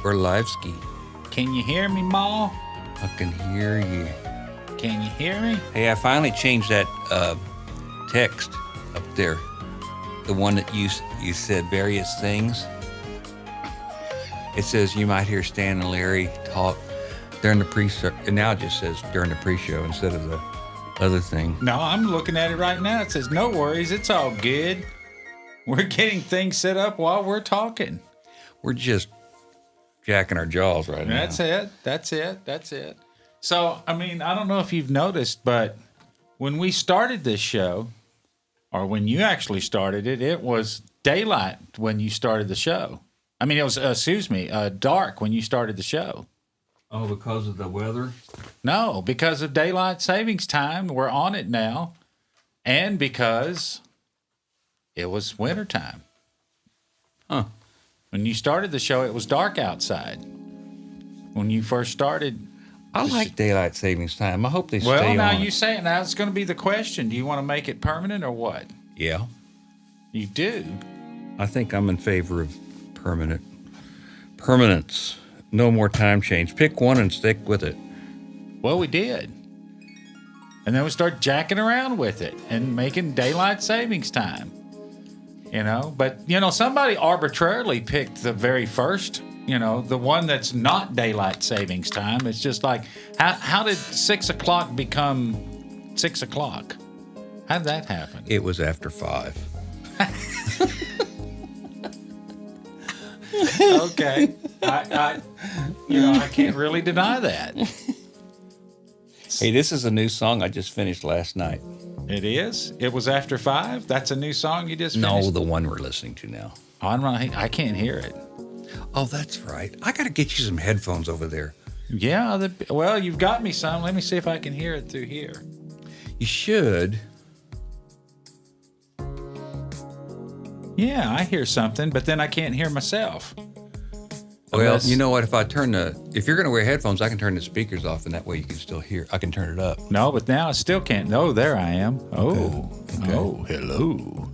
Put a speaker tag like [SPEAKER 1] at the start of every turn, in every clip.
[SPEAKER 1] Orlivsky.
[SPEAKER 2] Can you hear me, Ma?
[SPEAKER 1] I can hear you.
[SPEAKER 2] Can you hear me?
[SPEAKER 1] Hey, I finally changed that text up there. The one that you said various things. It says you might hear Stan and Larry talk during the pre-show. And now it just says during the pre-show instead of the other thing.
[SPEAKER 2] No, I'm looking at it right now. It says, no worries, it's all good. We're getting things set up while we're talking.
[SPEAKER 1] We're just jacking our jaws right now.
[SPEAKER 2] That's it. So, I mean, I don't know if you've noticed, but when we started this show, or when you actually started it, it was daylight when you started the show. I mean, it was, dark when you started the show.
[SPEAKER 1] Oh, because of the weather?
[SPEAKER 2] No, because of daylight savings time. We're on it now. And because it was wintertime.
[SPEAKER 1] Huh.
[SPEAKER 2] When you started the show, it was dark outside. When you first started.
[SPEAKER 1] I like daylight savings time. I hope they stay on.
[SPEAKER 2] Well, now you say it. Now it's going to be the question. Do you want to make it permanent or what?
[SPEAKER 1] Yeah.
[SPEAKER 2] You do?
[SPEAKER 1] I think I'm in favor of permanence. No more time change. Pick one and stick with it.
[SPEAKER 2] Well, we did. And then we start jacking around with it and making daylight savings time. You know, but, somebody arbitrarily picked the very first, the one that's not daylight savings time. It's just like, how did 6 o'clock become 6 o'clock? How did that happen?
[SPEAKER 1] It was after 5.
[SPEAKER 2] Okay. I can't really deny that.
[SPEAKER 1] Hey, this is a new song I just finished last night.
[SPEAKER 2] It is? It was after 5? That's a new song you just finished?
[SPEAKER 1] No, the one we're listening to now.
[SPEAKER 2] I can't hear it.
[SPEAKER 1] Oh, that's right. I got to get you some headphones over there.
[SPEAKER 2] Yeah, well, you've got me some. Let me see if I can hear it through here.
[SPEAKER 1] You should.
[SPEAKER 2] Yeah, I hear something, but then I can't hear myself.
[SPEAKER 1] Well, you know what? If you're going to wear headphones, I can turn the speakers off, and that way you can still hear. I can turn it up.
[SPEAKER 2] No, but now I still can't. No, there I am. Oh,
[SPEAKER 1] okay.
[SPEAKER 2] Oh, hello.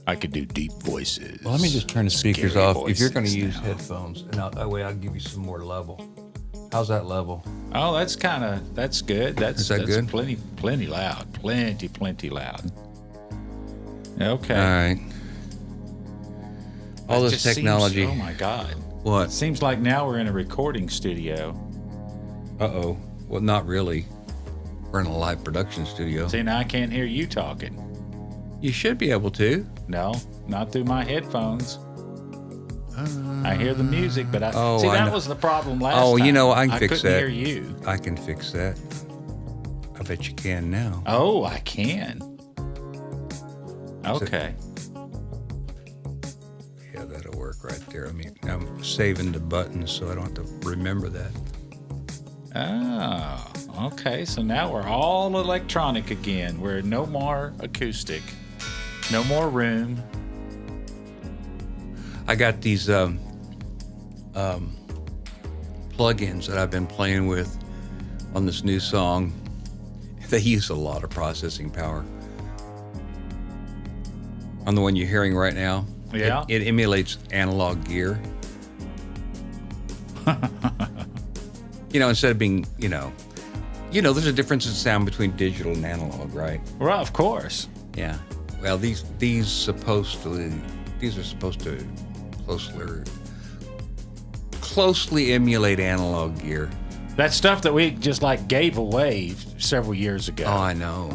[SPEAKER 2] I could do deep voices.
[SPEAKER 1] Well, let me just turn the speakers off. If you're going to use
[SPEAKER 2] now.
[SPEAKER 1] headphones, and that way I'll give you some more level. How's that level?
[SPEAKER 2] Oh, that's good. That's
[SPEAKER 1] good?
[SPEAKER 2] Plenty loud. Plenty loud. Okay.
[SPEAKER 1] All right. All this technology.
[SPEAKER 2] Oh my God.
[SPEAKER 1] What?
[SPEAKER 2] It seems like now we're in a recording studio.
[SPEAKER 1] Uh-oh. Well, not really. We're in a live production studio.
[SPEAKER 2] See, now I can't hear you talking.
[SPEAKER 1] You should be able to.
[SPEAKER 2] No, not through my headphones. I hear the music, but that was the problem last time.
[SPEAKER 1] Oh, I can fix that.
[SPEAKER 2] I couldn't hear you.
[SPEAKER 1] I can fix that. I bet you can now.
[SPEAKER 2] Oh, I can. Okay.
[SPEAKER 1] Yeah, that'll work right there. I mean, I'm saving the buttons so I don't have to remember that.
[SPEAKER 2] Oh, okay. So now we're all electronic again. We're no more acoustic. No more room.
[SPEAKER 1] I got these plugins that I've been playing with on this new song. They use a lot of processing power. On the one you're hearing right now,
[SPEAKER 2] yeah,
[SPEAKER 1] it emulates analog gear. Instead of being, there's a difference in sound between digital and analog, right?
[SPEAKER 2] Well, of course.
[SPEAKER 1] Yeah. Well, these are supposed to closely emulate analog gear.
[SPEAKER 2] That stuff that we just gave away several years ago.
[SPEAKER 1] Oh, I know.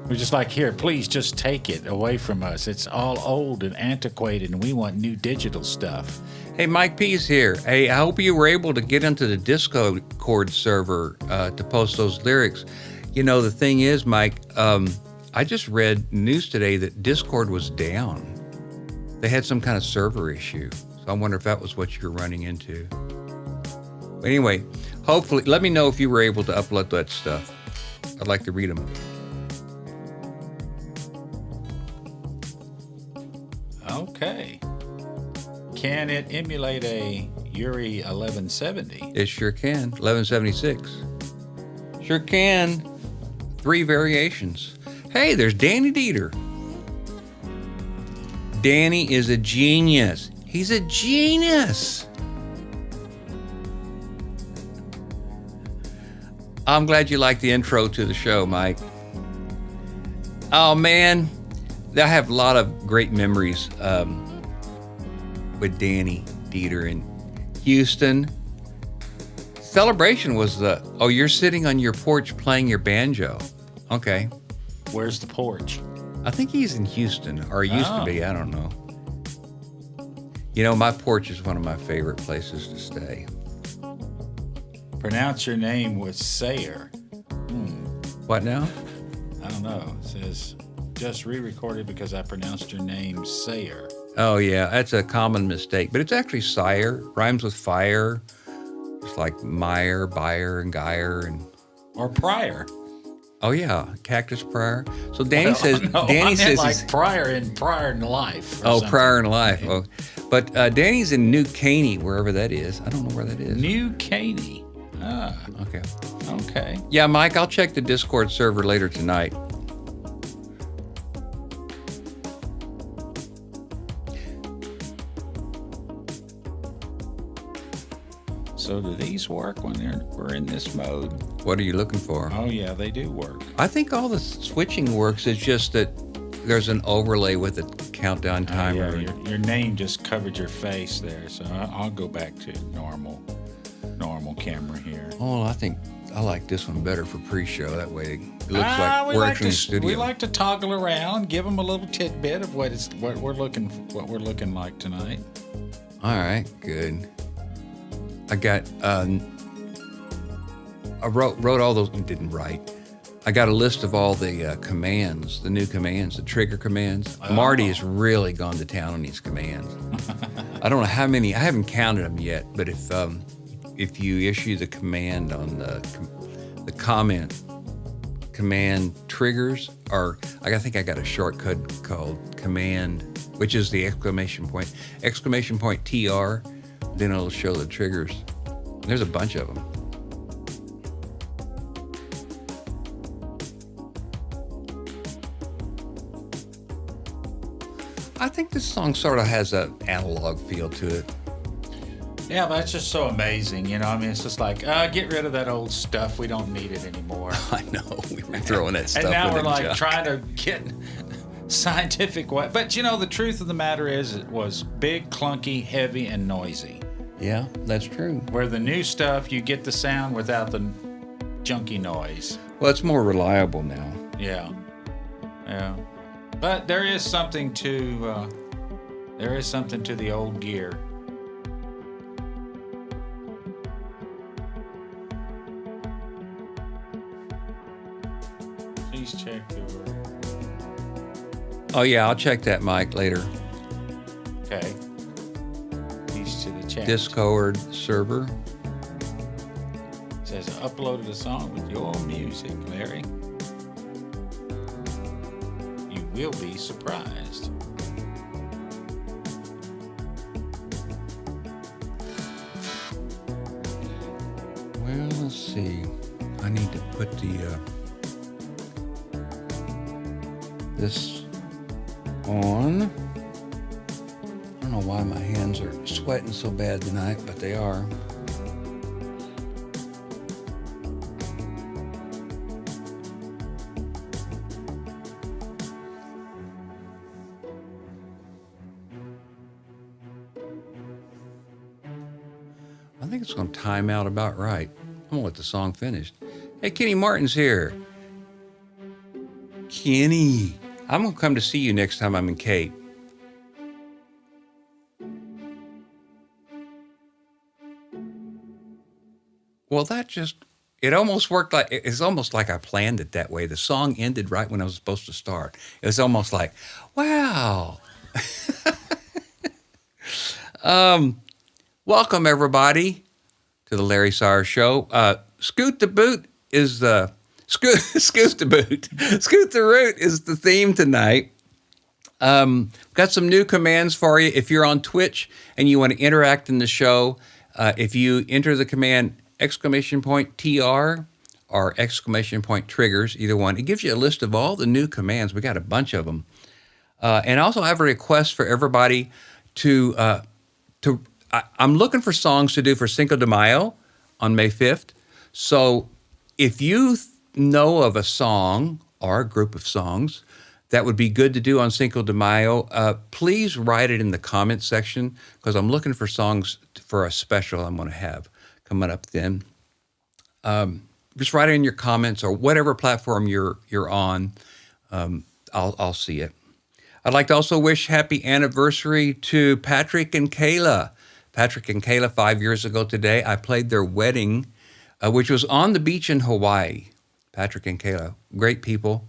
[SPEAKER 2] We're just here, please just take it away from us. It's all old and antiquated, and we want new digital stuff.
[SPEAKER 1] Hey, Mike P's here. Hey, I hope you were able to get into the Discord server to post those lyrics. The thing is, Mike, I just read news today that Discord was down. They had some kind of server issue. So I wonder if that was what you were running into. But anyway, hopefully, let me know if you were able to upload that stuff. I'd like to read them.
[SPEAKER 2] Okay. Can it emulate a Yuri 1170?
[SPEAKER 1] It sure can. 1176. Sure can. 3 variations. Hey, there's Danny Dieter. Danny is a genius. He's a genius. I'm glad you liked the intro to the show, Mike. Oh, man. I have a lot of great memories with Danny Dieter in Houston. Celebration was you're sitting on your porch playing your banjo. Okay.
[SPEAKER 2] Where's the porch?
[SPEAKER 1] I think he's in Houston, or he used to be. I don't know. You know, my porch is one of my favorite places to stay.
[SPEAKER 2] Pronounce your name with Seyer.
[SPEAKER 1] What now?
[SPEAKER 2] I don't know. It says, just re-recorded because I pronounced your name Seyer.
[SPEAKER 1] Oh, yeah. That's a common mistake. But it's actually Seyer. Rhymes with fire. It's like Meyer, Bayer, and Geyer.
[SPEAKER 2] Or Pryor.
[SPEAKER 1] Oh, yeah. Cactus Prior. So Danny says...
[SPEAKER 2] No,
[SPEAKER 1] Danny says
[SPEAKER 2] like Prior in Life.
[SPEAKER 1] Prior in Life. Oh, but Danny's in New Caney, wherever that is. I don't know where that is.
[SPEAKER 2] New Caney. Ah. Okay.
[SPEAKER 1] Yeah, Mike, I'll check the Discord server later tonight.
[SPEAKER 2] So do these work when we're in this mode?
[SPEAKER 1] What are you looking for?
[SPEAKER 2] Oh, yeah, they do work.
[SPEAKER 1] I think all the switching works. It's just that there's an overlay with a countdown timer.
[SPEAKER 2] Your name just covered your face there, so I'll go back to normal camera here.
[SPEAKER 1] Oh, I think I like this one better for pre-show. That way it looks like we're actually in the studio.
[SPEAKER 2] We like to toggle around, give them a little tidbit of what we're looking like tonight.
[SPEAKER 1] All right, good. I got I wrote all those. Didn't write. I got a list of all the commands, the new commands, the trigger commands. Oh. Marty has really gone to town on these commands. I don't know how many. I haven't counted them yet, but if you issue the command on the command triggers, or I think I got a shortcut called command, which is the exclamation point TR, then it'll show the triggers. There's a bunch of them. I think this song sort of has an analog feel to it.
[SPEAKER 2] Yeah, but it's just so amazing, you know. I mean, it's just like, get rid of that old stuff. We don't need it anymore.
[SPEAKER 1] I know. We were throwing that stuff in the
[SPEAKER 2] And now we're like
[SPEAKER 1] junk.
[SPEAKER 2] trying to get scientific way. But, you know, the truth of the matter is it was big, clunky, heavy, and noisy.
[SPEAKER 1] Yeah, that's true.
[SPEAKER 2] Where the new stuff, you get the sound without the junky noise.
[SPEAKER 1] Well, it's more reliable now.
[SPEAKER 2] Yeah. But there is something to the old gear. Please check your...
[SPEAKER 1] Oh, yeah, I'll check that mic later.
[SPEAKER 2] Okay. Peace to the chat.
[SPEAKER 1] Discord server.
[SPEAKER 2] It says, I uploaded a song with your music, Larry. You will be surprised.
[SPEAKER 1] Well, let's see. I need to put this on. I don't know why my hands are sweating so bad tonight, but they are. I think it's going to time out about right. I'm going to let the song finish. Hey, Kenny Martin's here. Kenny, I'm going to come to see you next time I'm in Cape. Well, it almost worked like, it's almost like I planned it that way. The song ended right when I was supposed to start. It was almost like, wow. Welcome, everybody, to the Larry Seyer Show. Scoot the Boot is the... Scoot the Boot. Scoot the Root is the theme tonight. Got some new commands for you. If you're on Twitch and you want to interact in the show, if you enter the command !TR or !triggers, either one, it gives you a list of all the new commands. We got a bunch of them. And also I have a request for everybody I'm looking for songs to do for Cinco de Mayo on May 5th. So if you know of a song or a group of songs that would be good to do on Cinco de Mayo, please write it in the comments section because I'm looking for songs for a special I'm going to have coming up then. Just write it in your comments or whatever platform you're on. I'll see it. I'd like to also wish happy anniversary to Patrick and Kayla. Patrick and Kayla, 5 years ago today, I played their wedding, which was on the beach in Hawaii. Patrick and Kayla, great people.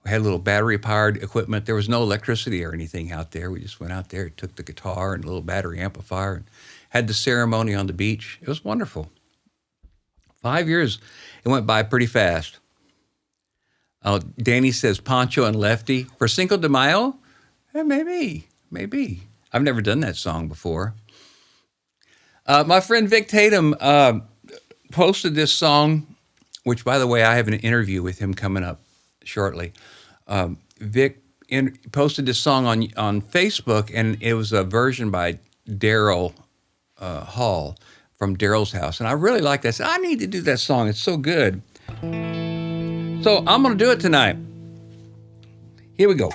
[SPEAKER 1] We had a little battery-powered equipment. There was no electricity or anything out there. We just went out there, took the guitar and a little battery amplifier, and had the ceremony on the beach. It was wonderful. 5 years, it went by pretty fast. Danny says Pancho and Lefty. For Cinco de Mayo? Maybe. I've never done that song before. My friend Vic Tatum posted this song, which, by the way, I have an interview with him coming up shortly. Vic posted this song on Facebook, and it was a version by Daryl Hall from Daryl's House. And I really like that. I said, I need to do that song. It's so good. So I'm going to do it tonight. Here we go.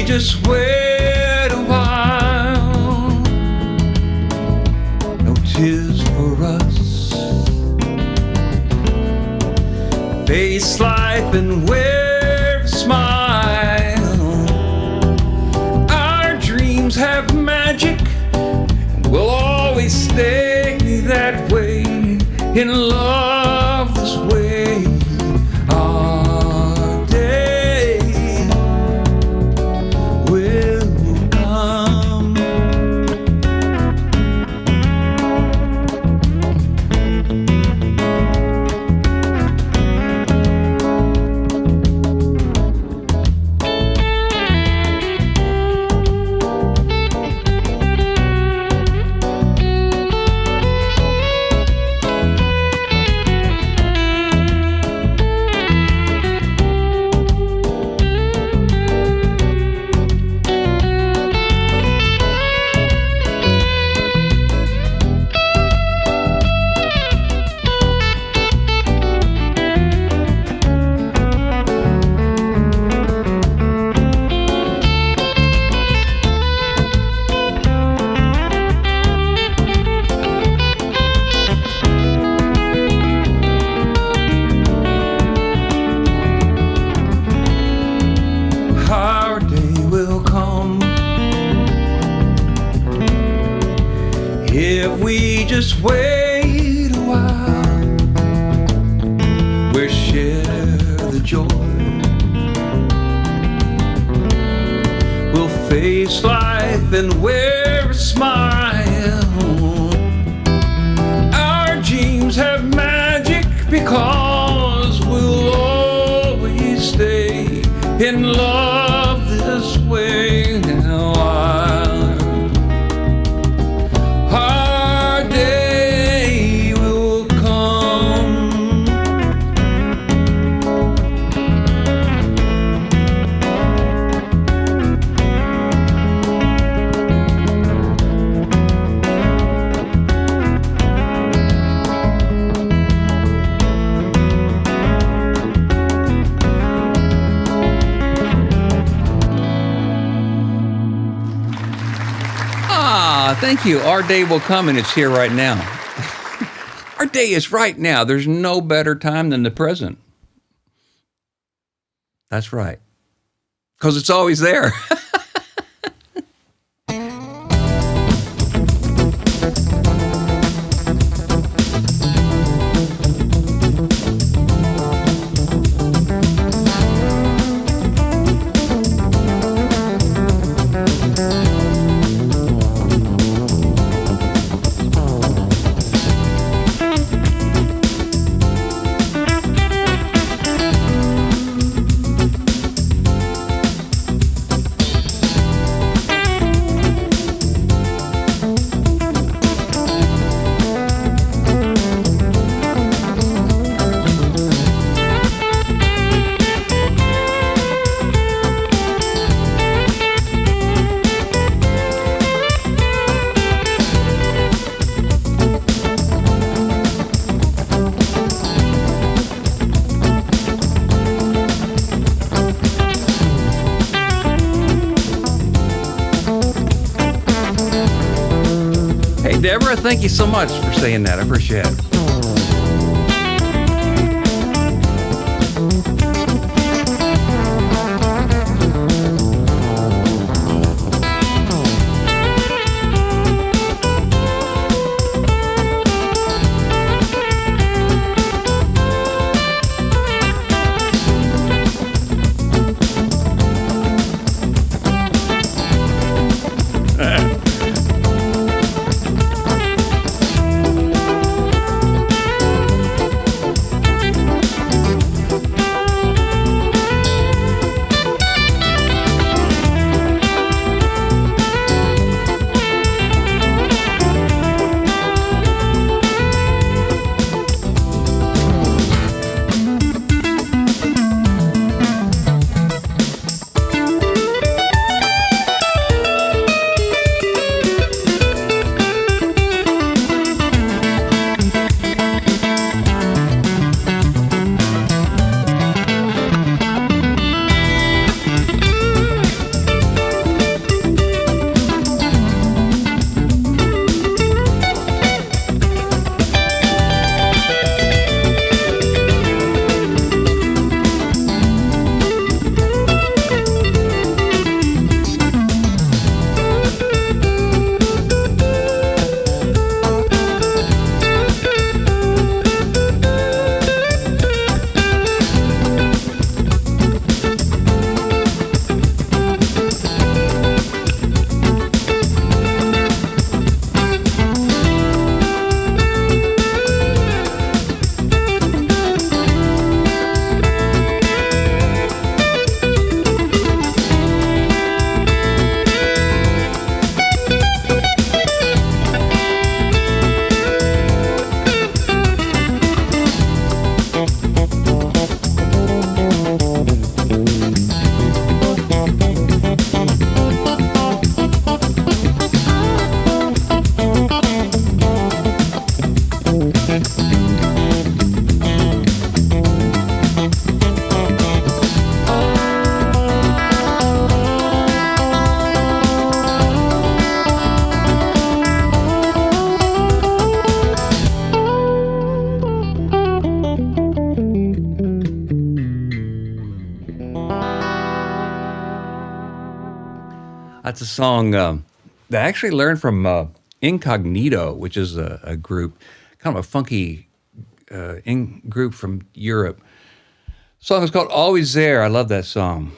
[SPEAKER 1] Just wait a while. No tears for us. Face life and wear a smile. Our dreams have magic, and we'll always stay that way. In love this way. Our day will come. If we just wait a while, we'll share the joy. We'll face life and wear a smile. Our dreams have magic because we'll always stay in love this way. Now our day will come. Thank you. Our day will come, and it's here right now. Our day is right now. There's no better time than the present. That's right. Because it's always there. Deborah, thank you so much for saying that. I appreciate it. That's a song that I actually learned from Incognito, which is a group, kind of a funky group from Europe. The song is called Always There. I love that song.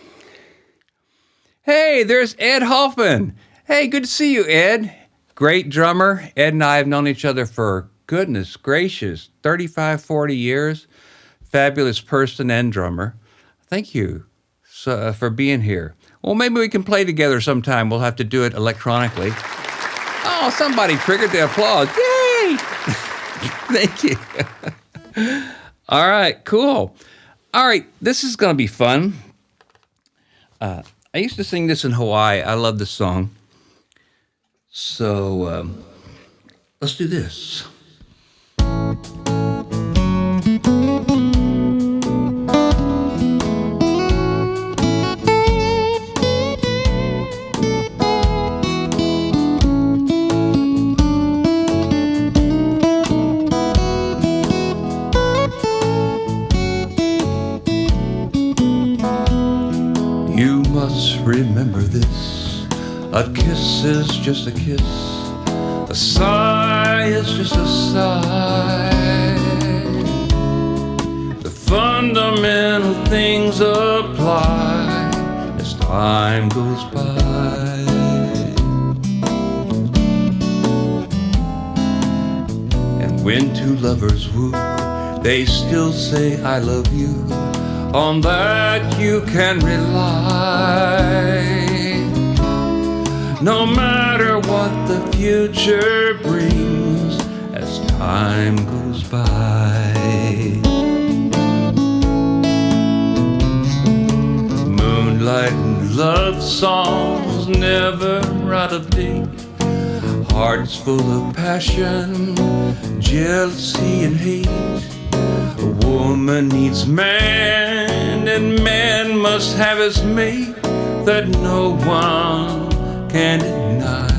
[SPEAKER 1] Hey, there's Ed Hoffman. Hey, good to see you, Ed. Great drummer. Ed and I have known each other for, goodness gracious, 35, 40 years. Fabulous person and drummer. Thank you for being here. Well, maybe we can play together sometime. We'll have to do it electronically. Oh, somebody triggered the applause. Yay! Thank you. All right, cool. All right, this is going to be fun. I used to sing this in Hawaii. I love this song. So let's do this. A kiss is just a kiss. A sigh is just a sigh. The fundamental things apply as time goes by. And when two lovers woo, they still say I love you. On that you can rely. No matter what the future brings as time goes by. Moonlight and love songs never out of date. Hearts full of passion, jealousy and hate. A woman needs man, and man must have his mate that no one can deny.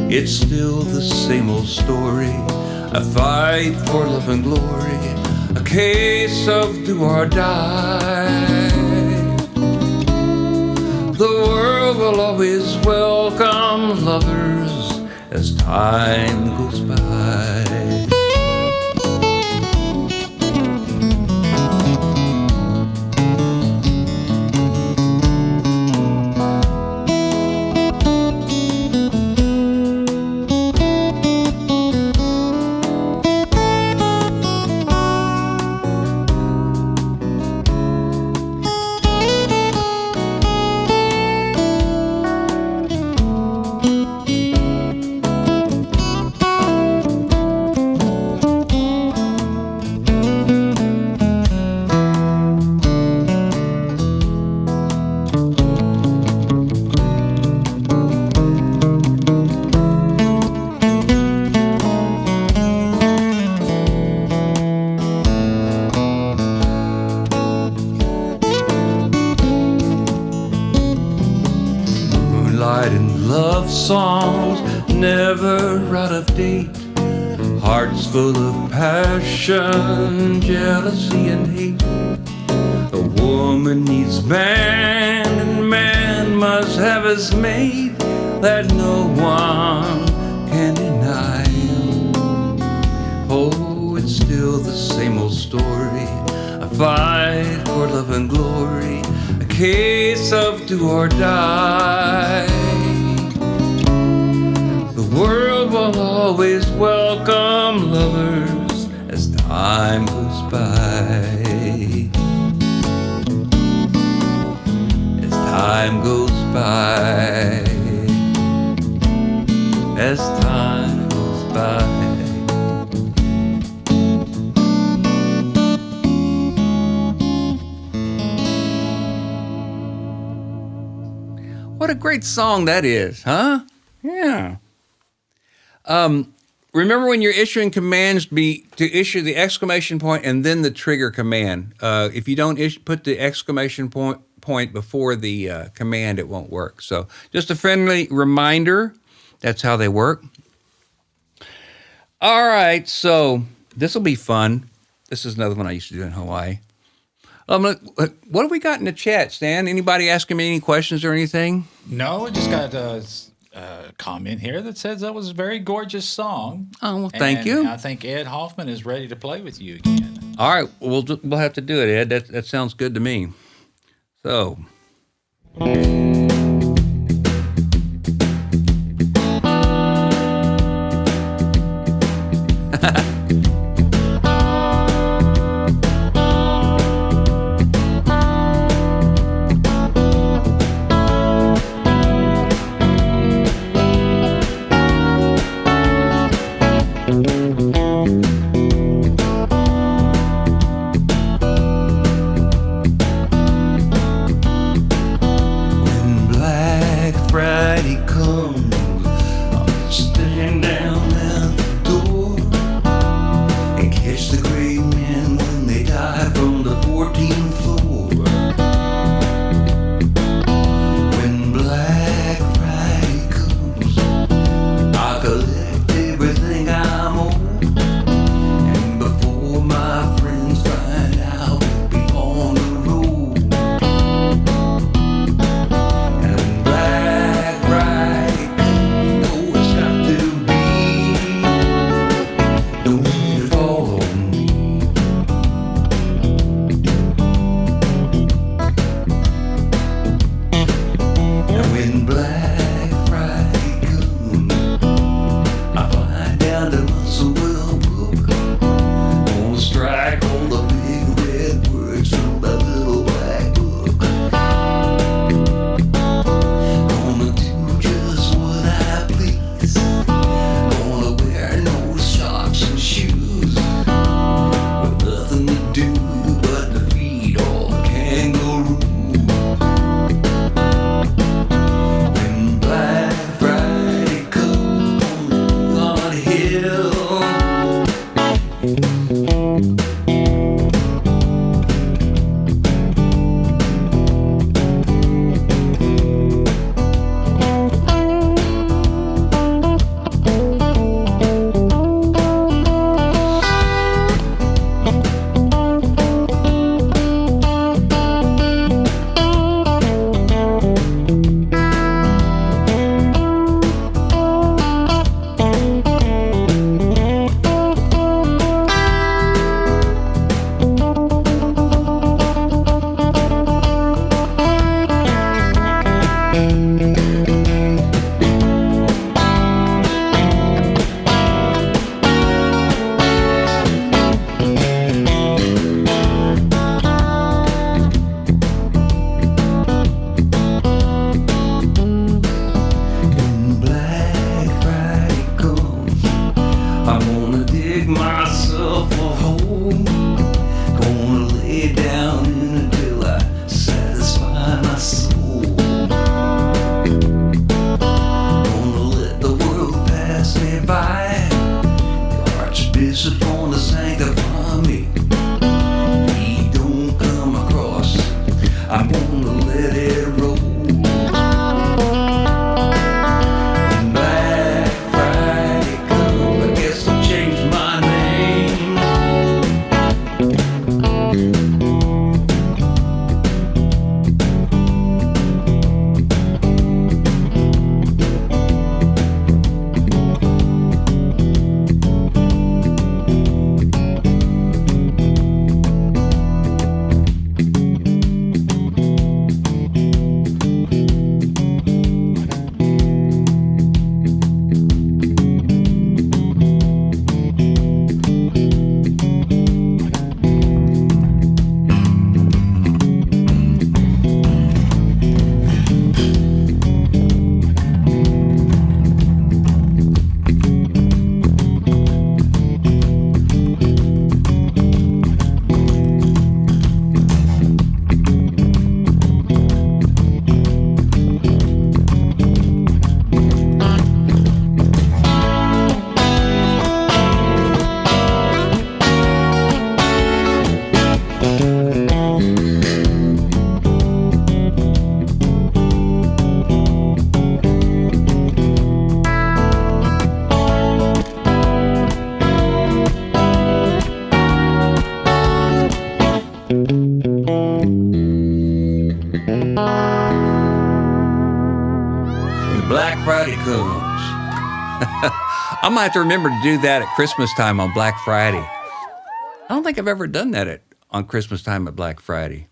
[SPEAKER 1] It's still the same old story, a fight for love and glory, a case of do or die. The world will always welcome lovers as time goes by. And love songs never out of date. Hearts full of passion, jealousy and hate. A woman needs man, and man must have his mate that no one can deny. Oh, it's still the same old story, a fight for love and glory, a case of do or die. The world will always welcome lovers as time goes by. As time goes by. As time goes by. What a great song that is, huh? Yeah. Remember when you're issuing commands, to issue the exclamation point and then the trigger command. If you don't put the exclamation point before the command, it won't work. So just a friendly reminder, that's how they work. All right, so this will be fun. This is another one I used to do in Hawaii. What have we got in the chat, Stan? Anybody asking me any questions or anything?
[SPEAKER 2] No, I just got a comment here that says that was a very gorgeous song.
[SPEAKER 1] Oh, well, thank you.
[SPEAKER 2] I think Ed Hoffman is ready to play with you again.
[SPEAKER 1] All right, we'll have to do it, Ed. That sounds good to me. So. Black Friday comes, I fly down to Muswell Brook. Gonna strike all the big red words from my little black book. Gonna do just what I please. Gonna wear no socks and shoes, with nothing to do but to feed all the kangaroos. When Black Friday comes on a hill, when Black Friday comes, I'm gonna dig myself a hole. Gonna lay down in it till I satisfy my soul. Gonna let the world pass me by. The Archbishop gonna sanctify me. He don't come across, I'm gonna let it roll. When Black Friday comes, I guess I'll change my name. When Black Friday comes. I might have to remember to do that at Christmas time on Black Friday. I don't think I've ever done that on Christmas time at Black Friday.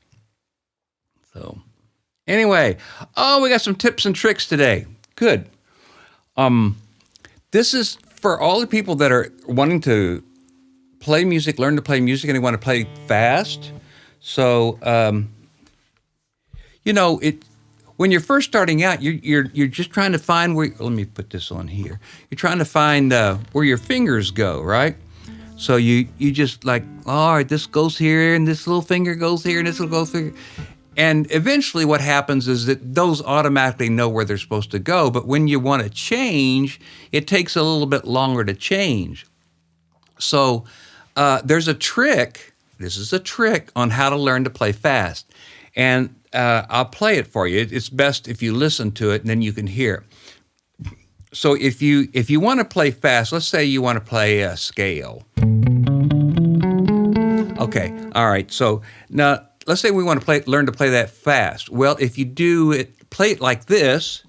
[SPEAKER 1] So, anyway, we got some tips and tricks today. Good. This is for all the people that are wanting to play music, learn to play music, and they want to play fast. So, when you're first starting out, you're just trying to find where. Let me put this on here. You're trying to find where your fingers go, right? So you just like, all right, this goes here, and this little finger goes here, and this little goes here. And eventually what happens is that those automatically know where they're supposed to go. But when you want to change, it takes a little bit longer to change. So there's a trick. This is a trick on how to learn to play fast. And I'll play it for you. It's best if you listen to it and then you can hear. So if you want to play fast, let's say you want to play a scale. Okay, all right. So now let's say we want to learn to play that fast. Well, if you play it like this,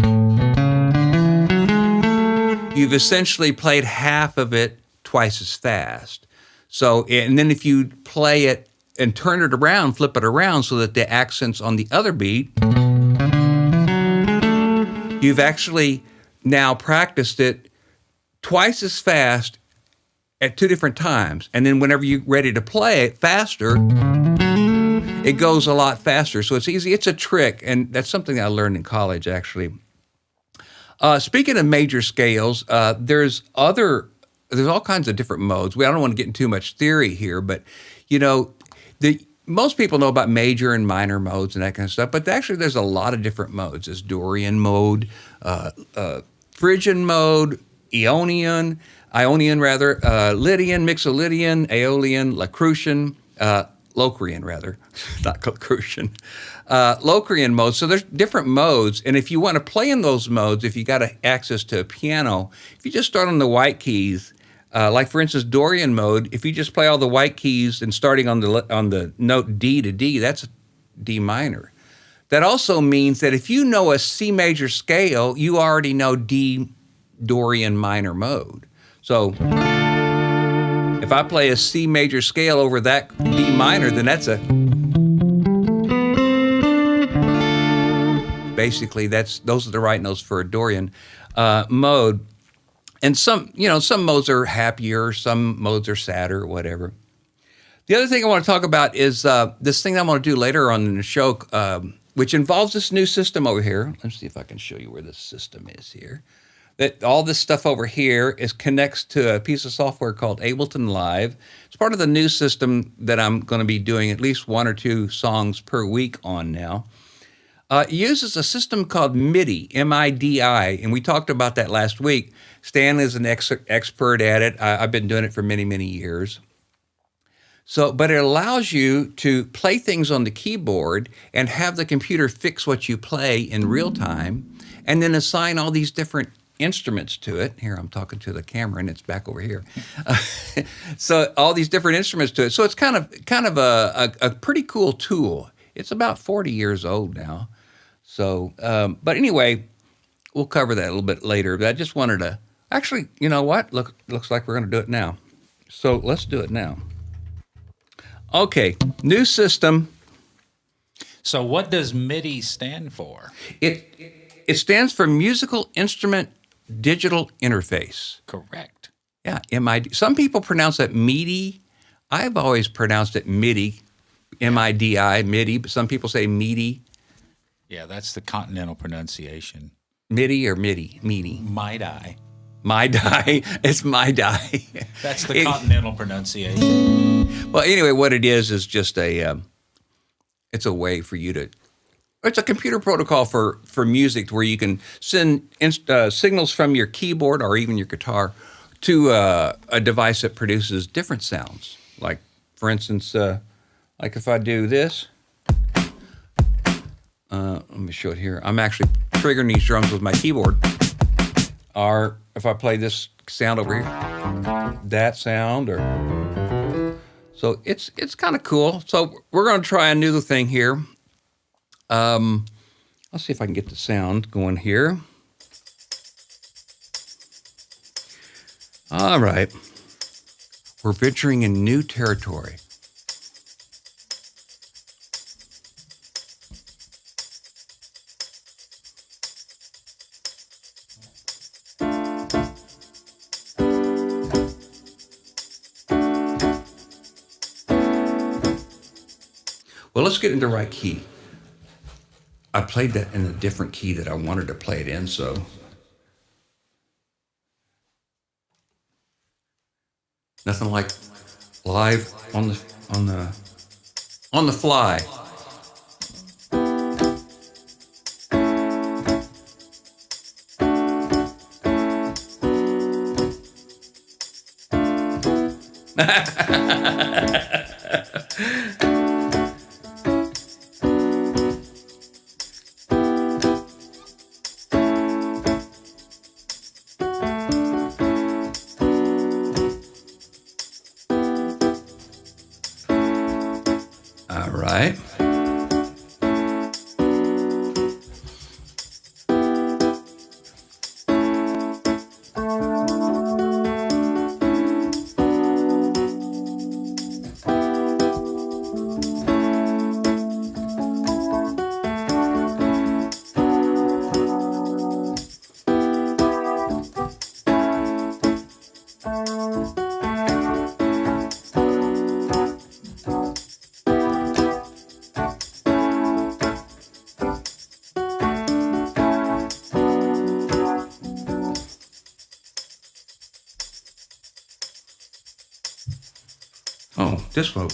[SPEAKER 1] you've essentially played half of it twice as fast. So, and then if you play it and turn it around, flip it around so that the accent's on the other beat, you've actually now practiced it twice as fast at two different times. And then whenever you're ready to play it faster, it goes a lot faster. So it's easy. It's a trick. And that's something I learned in college, actually. Speaking of major scales, there's all kinds of different modes. I don't want to get into too much theory here, but most people know about major and minor modes and that kind of stuff. But actually, there's a lot of different modes. There's Dorian mode, Phrygian mode, Ionian, Lydian, Mixolydian, Aeolian, Locrian rather, not Locrian. Locrian mode. So there's different modes, and if you want to play in those modes, if you got access to a piano, if you just start on the white keys, like for instance Dorian mode, if you just play all the white keys and starting on the note D to D, that's D minor. That also means that if you know a C major scale, you already know D Dorian minor mode. So if I play a C major scale over that D minor, then those are the right notes for a Dorian mode. And some modes are happier, some modes are sadder, whatever. The other thing I want to talk about is this thing I'm going to do later on in the show, which involves this new system over here. Let's see if I can show you where this system is here. That all this stuff over here connects to a piece of software called Ableton Live. It's part of the new system that I'm going to be doing at least one or two songs per week on now. It uses a system called MIDI, M-I-D-I, and we talked about that last week. Stan is an expert at it. I've been doing it for many, many years. But it allows you to play things on the keyboard and have the computer fix what you play in real time, and then assign all these different instruments to it. Here, I'm talking to the camera, and it's back over here. So all these different instruments to it. So it's kind of a pretty cool tool. It's about 40 years old now. So, but anyway, we'll cover that a little bit later. But I just wanted to, actually, you know what? Looks like we're going to do it now. So let's do it now. Okay, new system.
[SPEAKER 2] So what does MIDI stand for?
[SPEAKER 1] It stands for Musical Instrument Digital Interface.
[SPEAKER 2] Correct.
[SPEAKER 1] Yeah, MID. Some people pronounce it MIDI. I've always pronounced it MIDI, M-I-D-I, MIDI, but some people say MIDI.
[SPEAKER 2] Yeah, that's the continental pronunciation.
[SPEAKER 1] MIDI or MIDI? MIDI.
[SPEAKER 2] MIDI.
[SPEAKER 1] MIDI. It's MIDI.
[SPEAKER 2] That's the continental pronunciation.
[SPEAKER 1] Well, anyway, what it is just it's a way for you to, it's a computer protocol for music where you can send signals from your keyboard or even your guitar to a device that produces different sounds. Like, for instance, like if I do this, let me show it here. I'm actually triggering these drums with my keyboard. Or if I play this sound over here, that sound, so it's kind of cool. So we're going to try a new thing here. Let's see if I can get the sound going here. All right. We're venturing in new territory. Well, let's get into the right key. I played that in a different key that I wanted to play it in, so. Nothing like live on the fly. All right. This one.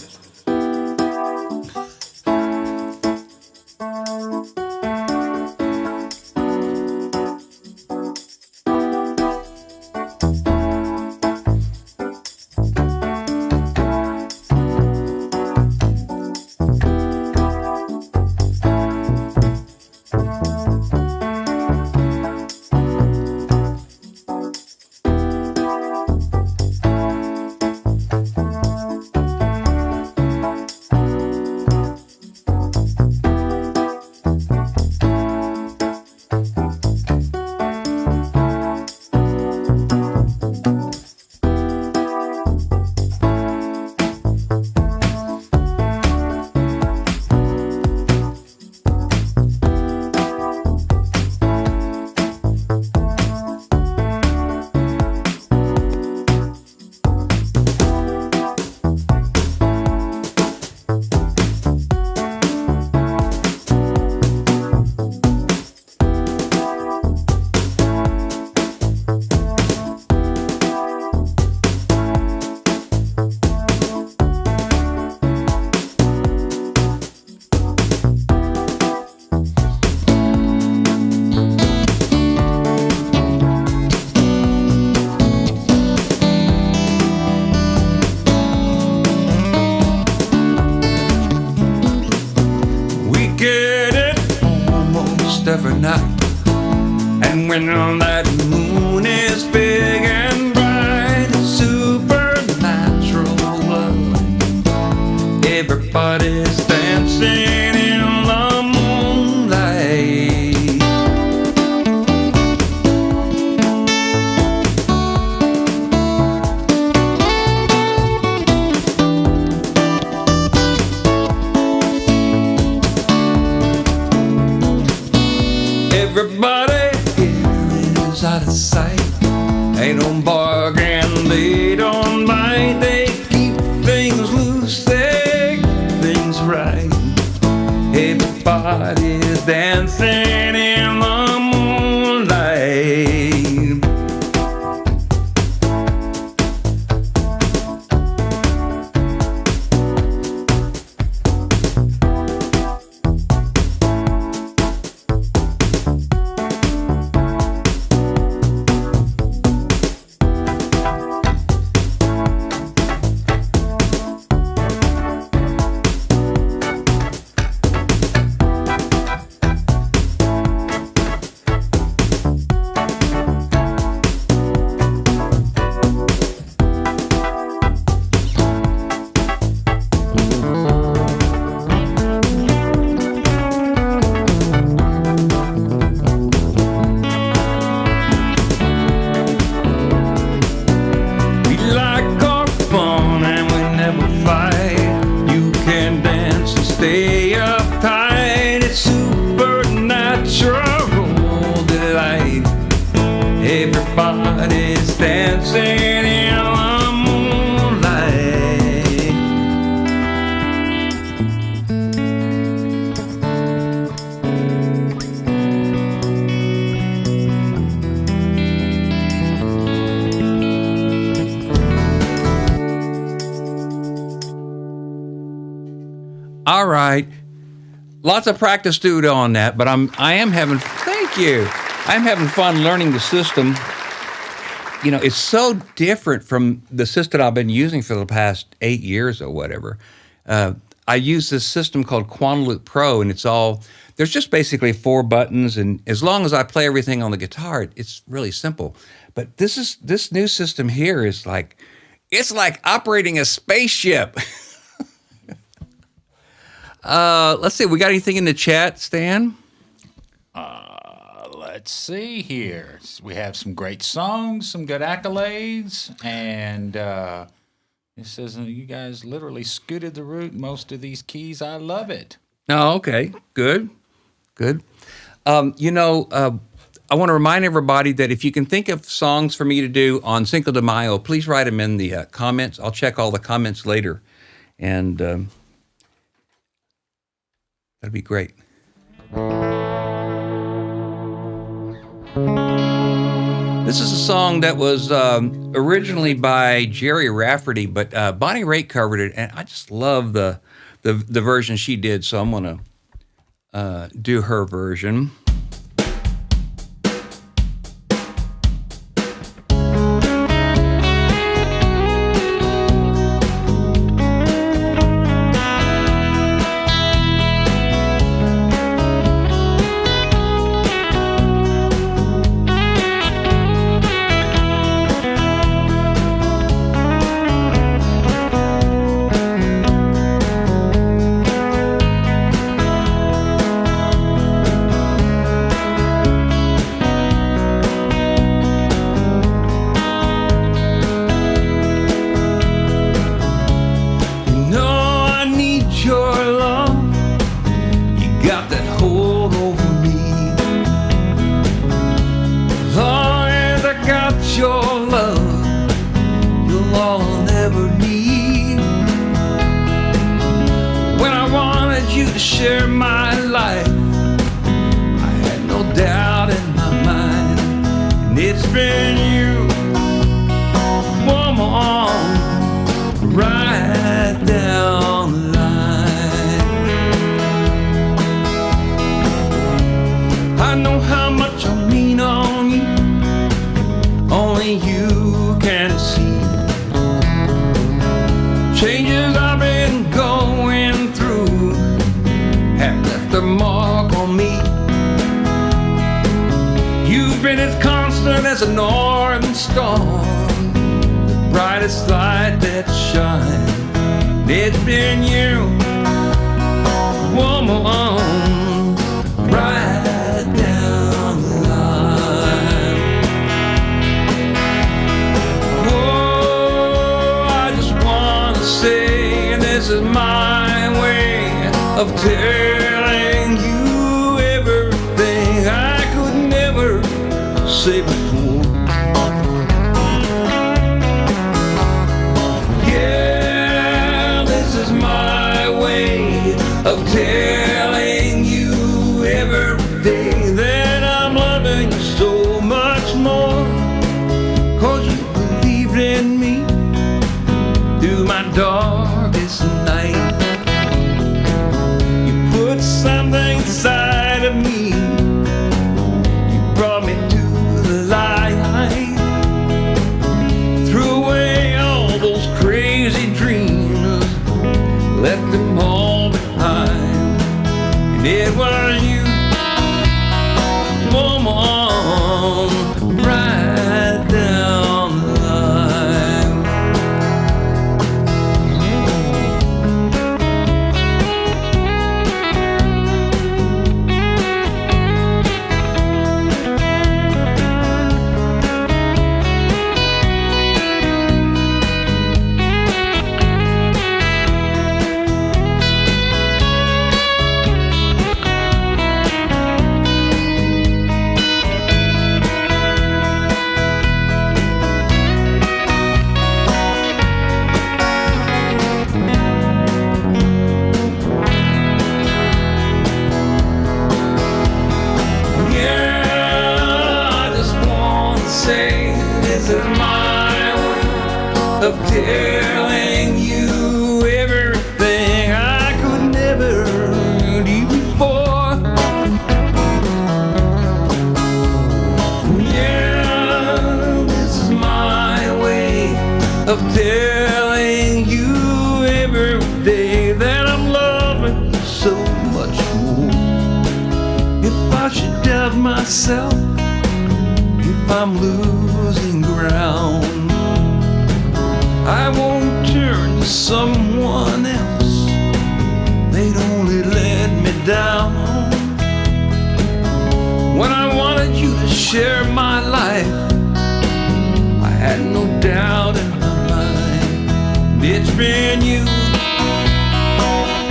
[SPEAKER 1] Every night, and when that moon is big and bright, it's supernatural love. Everybody's dancing in the moonlight. Everybody here is out of sight. Ain't no bargain, they don't bite. They keep things loose, they keep things right. Everybody's dancing in the moonlight. Stay uptight, it's supernatural delight. Everybody's dancing in the moonlight. All right. Lots of practice to do on that, but I am having, thank you. I'm having fun learning the system. You know, it's so different from the system I've been using for the past 8 years or whatever. I use this system called Quantum Pro, and there's just basically 4 buttons, and as long as I play everything on the guitar, it's really simple. But this new system here is it's like operating a spaceship. Let's see. We got anything in the chat, Stan?
[SPEAKER 2] Let's see here. We have some great songs, some good accolades, and it says you guys literally scooted the root most of these keys. I love it.
[SPEAKER 1] Oh, okay. Good. I want to remind everybody that if you can think of songs for me to do on Cinco de Mayo, please write them in the comments. I'll check all the comments later, and that'd be great. This is a song that was originally by Jerry Rafferty, but Bonnie Raitt covered it, and I just love the version she did, so I'm going to do her version.
[SPEAKER 3] Share my life, I had no doubt in my mind, and it's been you, woman, right down the line. I know how much I mean on you, only you can see. Changes I've been going through have left their mark on me. You've been as constant as a northern storm, the brightest light that shines. It's been you, woman, right down the line. Oh, I just want to say this is my way of telling you everything I could never say before. Yeah, this is my way of telling you everything that I'm loving you so much more. 'Cause you believed in me through my darkest night. Something inside of me, you brought me to the light, threw away all those crazy dreams, left them all behind, and it was you, woman, right down the line. Of telling you everything I could never do before. Yeah, this is my way of telling you every day that I'm loving you so much more. If I should doubt myself, if I'm losing ground, I won't turn to someone else. They'd only let me down. When I wanted you to share my life, I had no doubt in my mind. It's been you,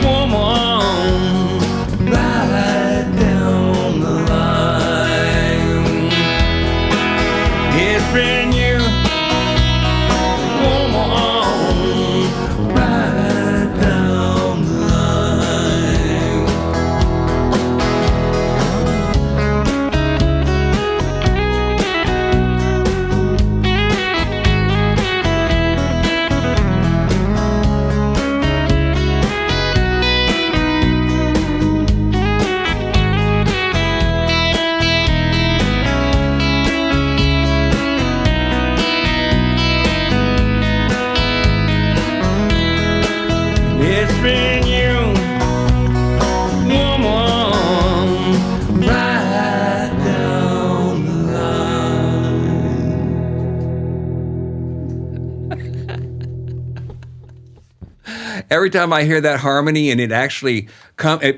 [SPEAKER 3] woman, right down the line. It's been you,
[SPEAKER 1] every time I hear that harmony and it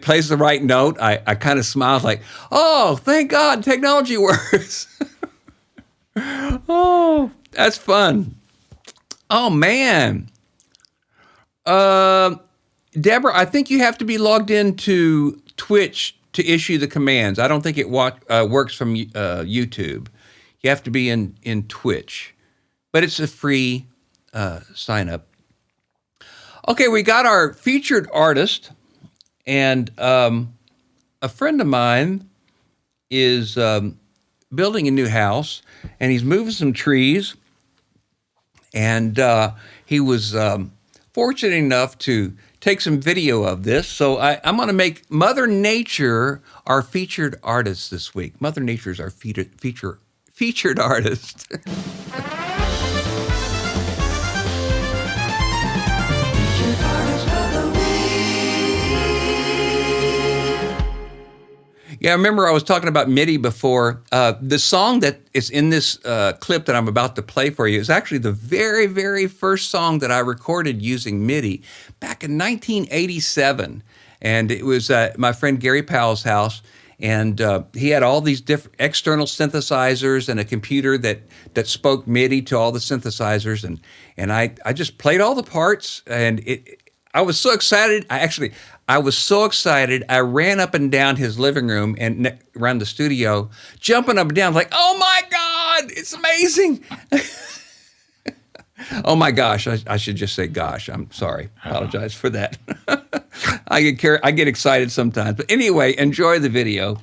[SPEAKER 1] plays the right note, I kind of smile like, oh, thank God, technology works. Oh, that's fun. Oh man. Deborah, I think you have to be logged into Twitch to issue the commands. I don't think it works from YouTube. You have to be in Twitch, but it's a free sign up. Okay, we got our featured artist, and a friend of mine is building a new house, and he's moving some trees, and he was fortunate enough to take some video of this. So I'm going to make Mother Nature our featured artist this week. Mother Nature is our featured artist. Yeah, I remember I was talking about MIDI before. The song that is in this clip that I'm about to play for you is actually the very, very first song that I recorded using MIDI back in 1987. And it was at my friend Gary Powell's house. And he had all these different external synthesizers and a computer that spoke MIDI to all the synthesizers. And I just played all the parts, and I was so excited. I was so excited. I ran up and down his living room and around the studio, jumping up and down, like, oh my God, it's amazing. Oh my gosh, I should just say gosh. I'm sorry. Apologize for that. I get excited sometimes. But anyway, enjoy the video.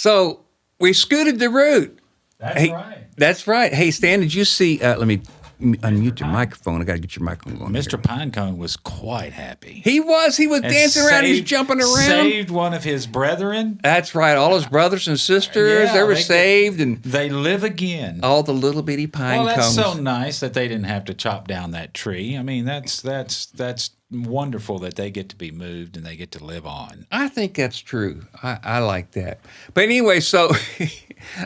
[SPEAKER 1] So we scooted the route.
[SPEAKER 2] That's right.
[SPEAKER 1] That's right. Hey, Stan, did you see? Let me unmute your microphone. I got to get your microphone going.
[SPEAKER 2] Mr. Pinecone was quite happy.
[SPEAKER 1] He was dancing around. He's jumping around.
[SPEAKER 2] Saved one of his brethren.
[SPEAKER 1] That's right. All his brothers and sisters, they were saved, and
[SPEAKER 2] they live again.
[SPEAKER 1] All the little bitty pine cones.
[SPEAKER 2] Well, that's so nice that they didn't have to chop down that tree. I mean, that's wonderful that they get to be moved and they get to live on.
[SPEAKER 1] I think that's true. I like that. But anyway, so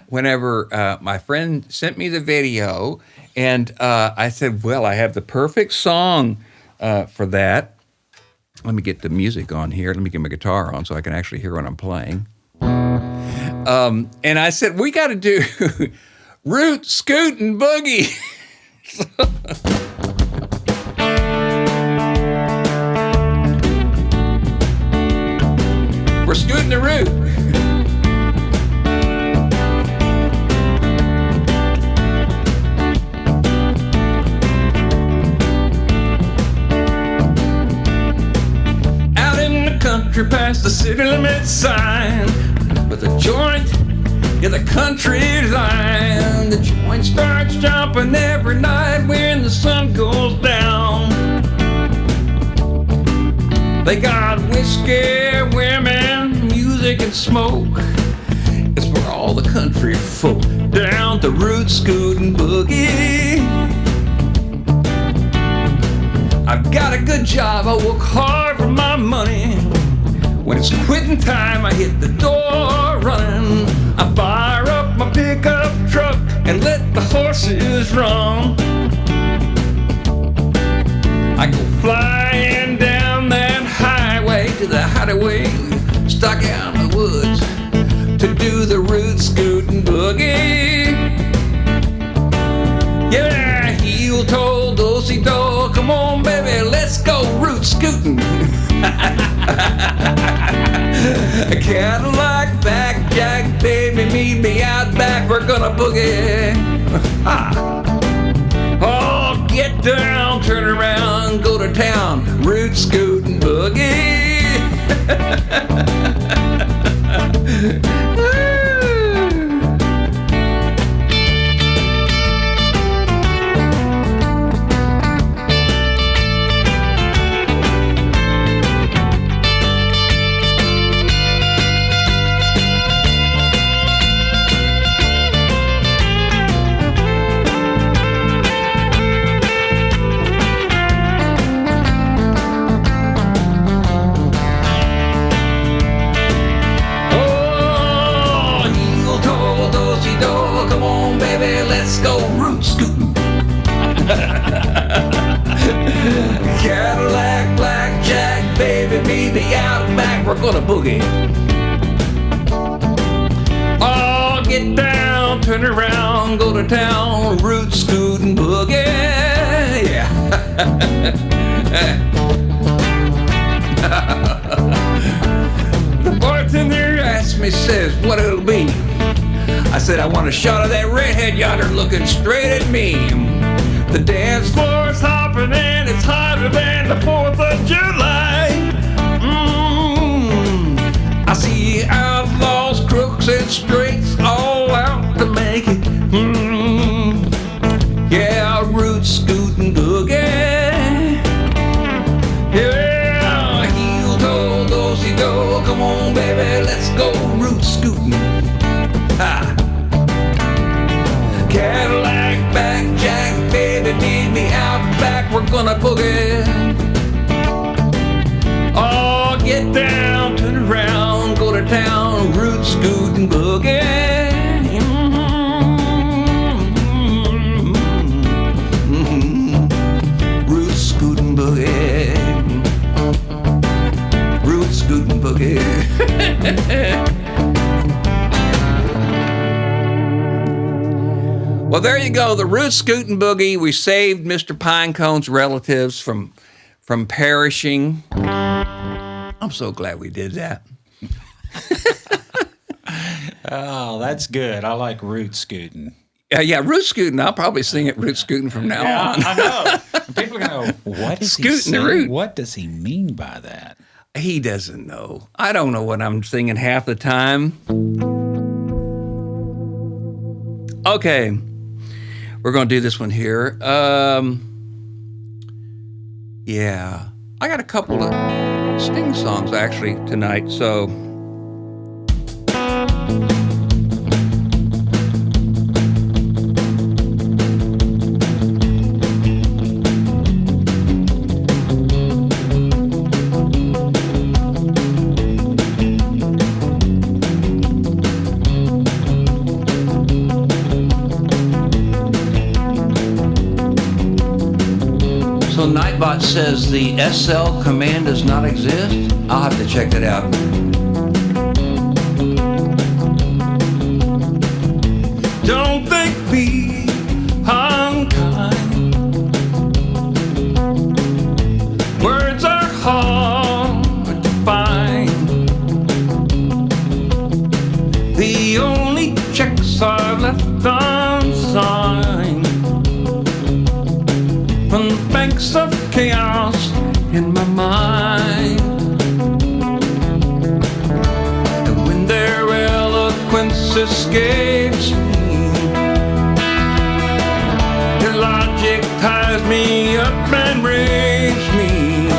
[SPEAKER 1] whenever my friend sent me the video, and I said, well, I have the perfect song for that. Let me get the music on here. Let me get my guitar on so I can actually hear what I'm playing. And I said, we got to do Root, Scoot, and Boogie. We're scooting the root.
[SPEAKER 3] Out in the country past the city limit sign, with a joint in the country line. The joint starts jumping every night when the sun goes down. They got whiskey, women, music, and smoke. It's for all the country folk down to Root, Scoot, and Boogie. I've got a good job, I work hard for my money. When it's quitting time, I hit the door running. I fire up my pickup truck and let the horses run. I go flying down that highway to the hideaway, stuck out in the woods to do the Root, Scoot, and Boogie. Yeah, heel toe, do-si-do, come on baby, let's go Root, Scootin'. A Cadillac, back jack, baby, meet me out back, we're gonna boogie. Oh, get down, turn around, go to town, Root, Scoot, and Boogie. Let's go Root, Scootin'. Cadillac, blackjack, baby, meet me out back, we're gonna boogie. Oh, get down, turn around, go to town, Root, Scoot, and Boogie. Yeah. The bartender asked me, says, what it'll be. I said, I want a shot of that redhead yonder looking straight at me. The dance floor's hopping and it's hotter than the 4th of July. I see outlaws, crooks, and straights all out to make it. Yeah, Root, Scoot, and Boogie. Yeah, heel toe, do-si-do, come on baby, let's go Root, Scootin'. Ha. Cadillac, back jack, baby, meet me out back, we're gonna boogie. Oh, get down, turn around, go to town, Root, Scoot, and Boogie. Root, Scoot, and Boogie. Root, Scoot, and Boogie. Well, there you go, the Root, Scoot, and Boogie. We saved Mr. Pinecone's relatives from perishing. I'm so glad we did that.
[SPEAKER 2] Oh, that's good. I like Root Scootin'.
[SPEAKER 1] Yeah, Root Scootin'. I'll probably sing it Root Scootin' from now on.
[SPEAKER 2] I know. People are going to go, what is he
[SPEAKER 1] Scootin' the root.
[SPEAKER 2] What does he mean by that?
[SPEAKER 1] He doesn't know. I don't know what I'm singing half the time. Okay, we're going to do this one here. Yeah, I got a couple of Sting songs actually tonight, so. So Nightbot says the SL command does not exist. I'll have to check that out.
[SPEAKER 3] Don't think me unkind. Words are hard to find. The only checks are left unsigned. From the banks of chaos in my mind. And when their eloquence escapes me, their logic ties me up and rapes me.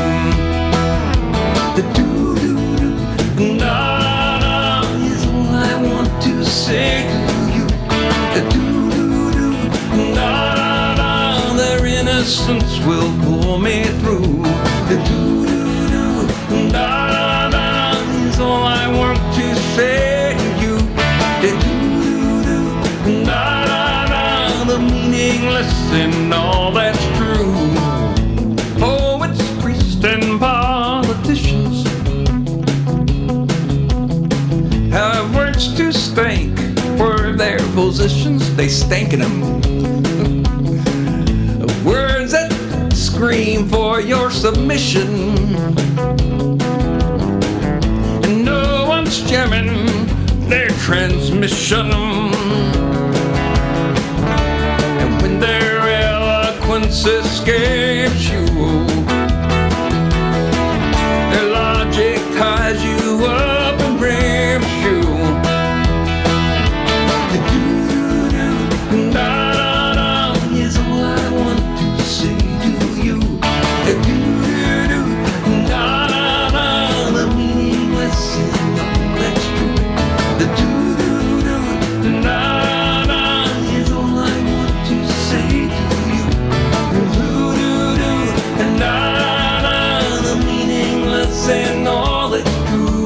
[SPEAKER 3] The doo-doo-doo, da-da is all I want to say to you. The doo-doo-doo, da-da, their innocence will pull me through. The doo-doo-doo, da-da is all I want to say to you. The doo-doo-doo, da-da, the meaningless and all that's true. Poets, priests, and politicians have words to stank for their positions. They stank in them. Words that scream for your submission. And no one's jamming their transmission. And when their eloquence escapes you, their logic ties you up and rapes you. The doo-doo-doo, da-da-da is all I want to say to you. The doo-doo-doo, da-da-da, the meaningless and all that's true. The doo-doo-doo, da-da-da is all I want to say to you. The doo-doo-doo, da-da-da, the meaningless and all that's true.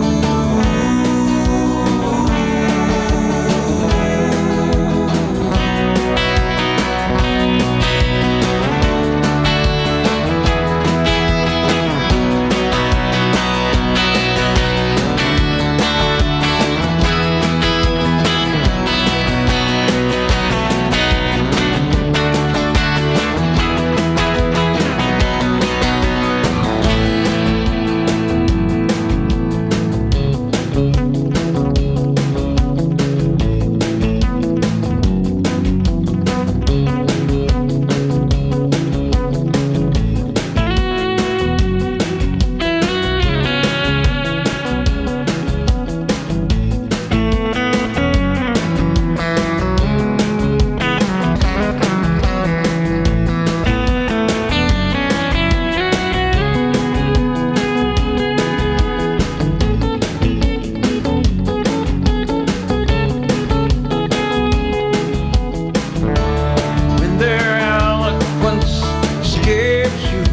[SPEAKER 3] When their eloquence escapes you,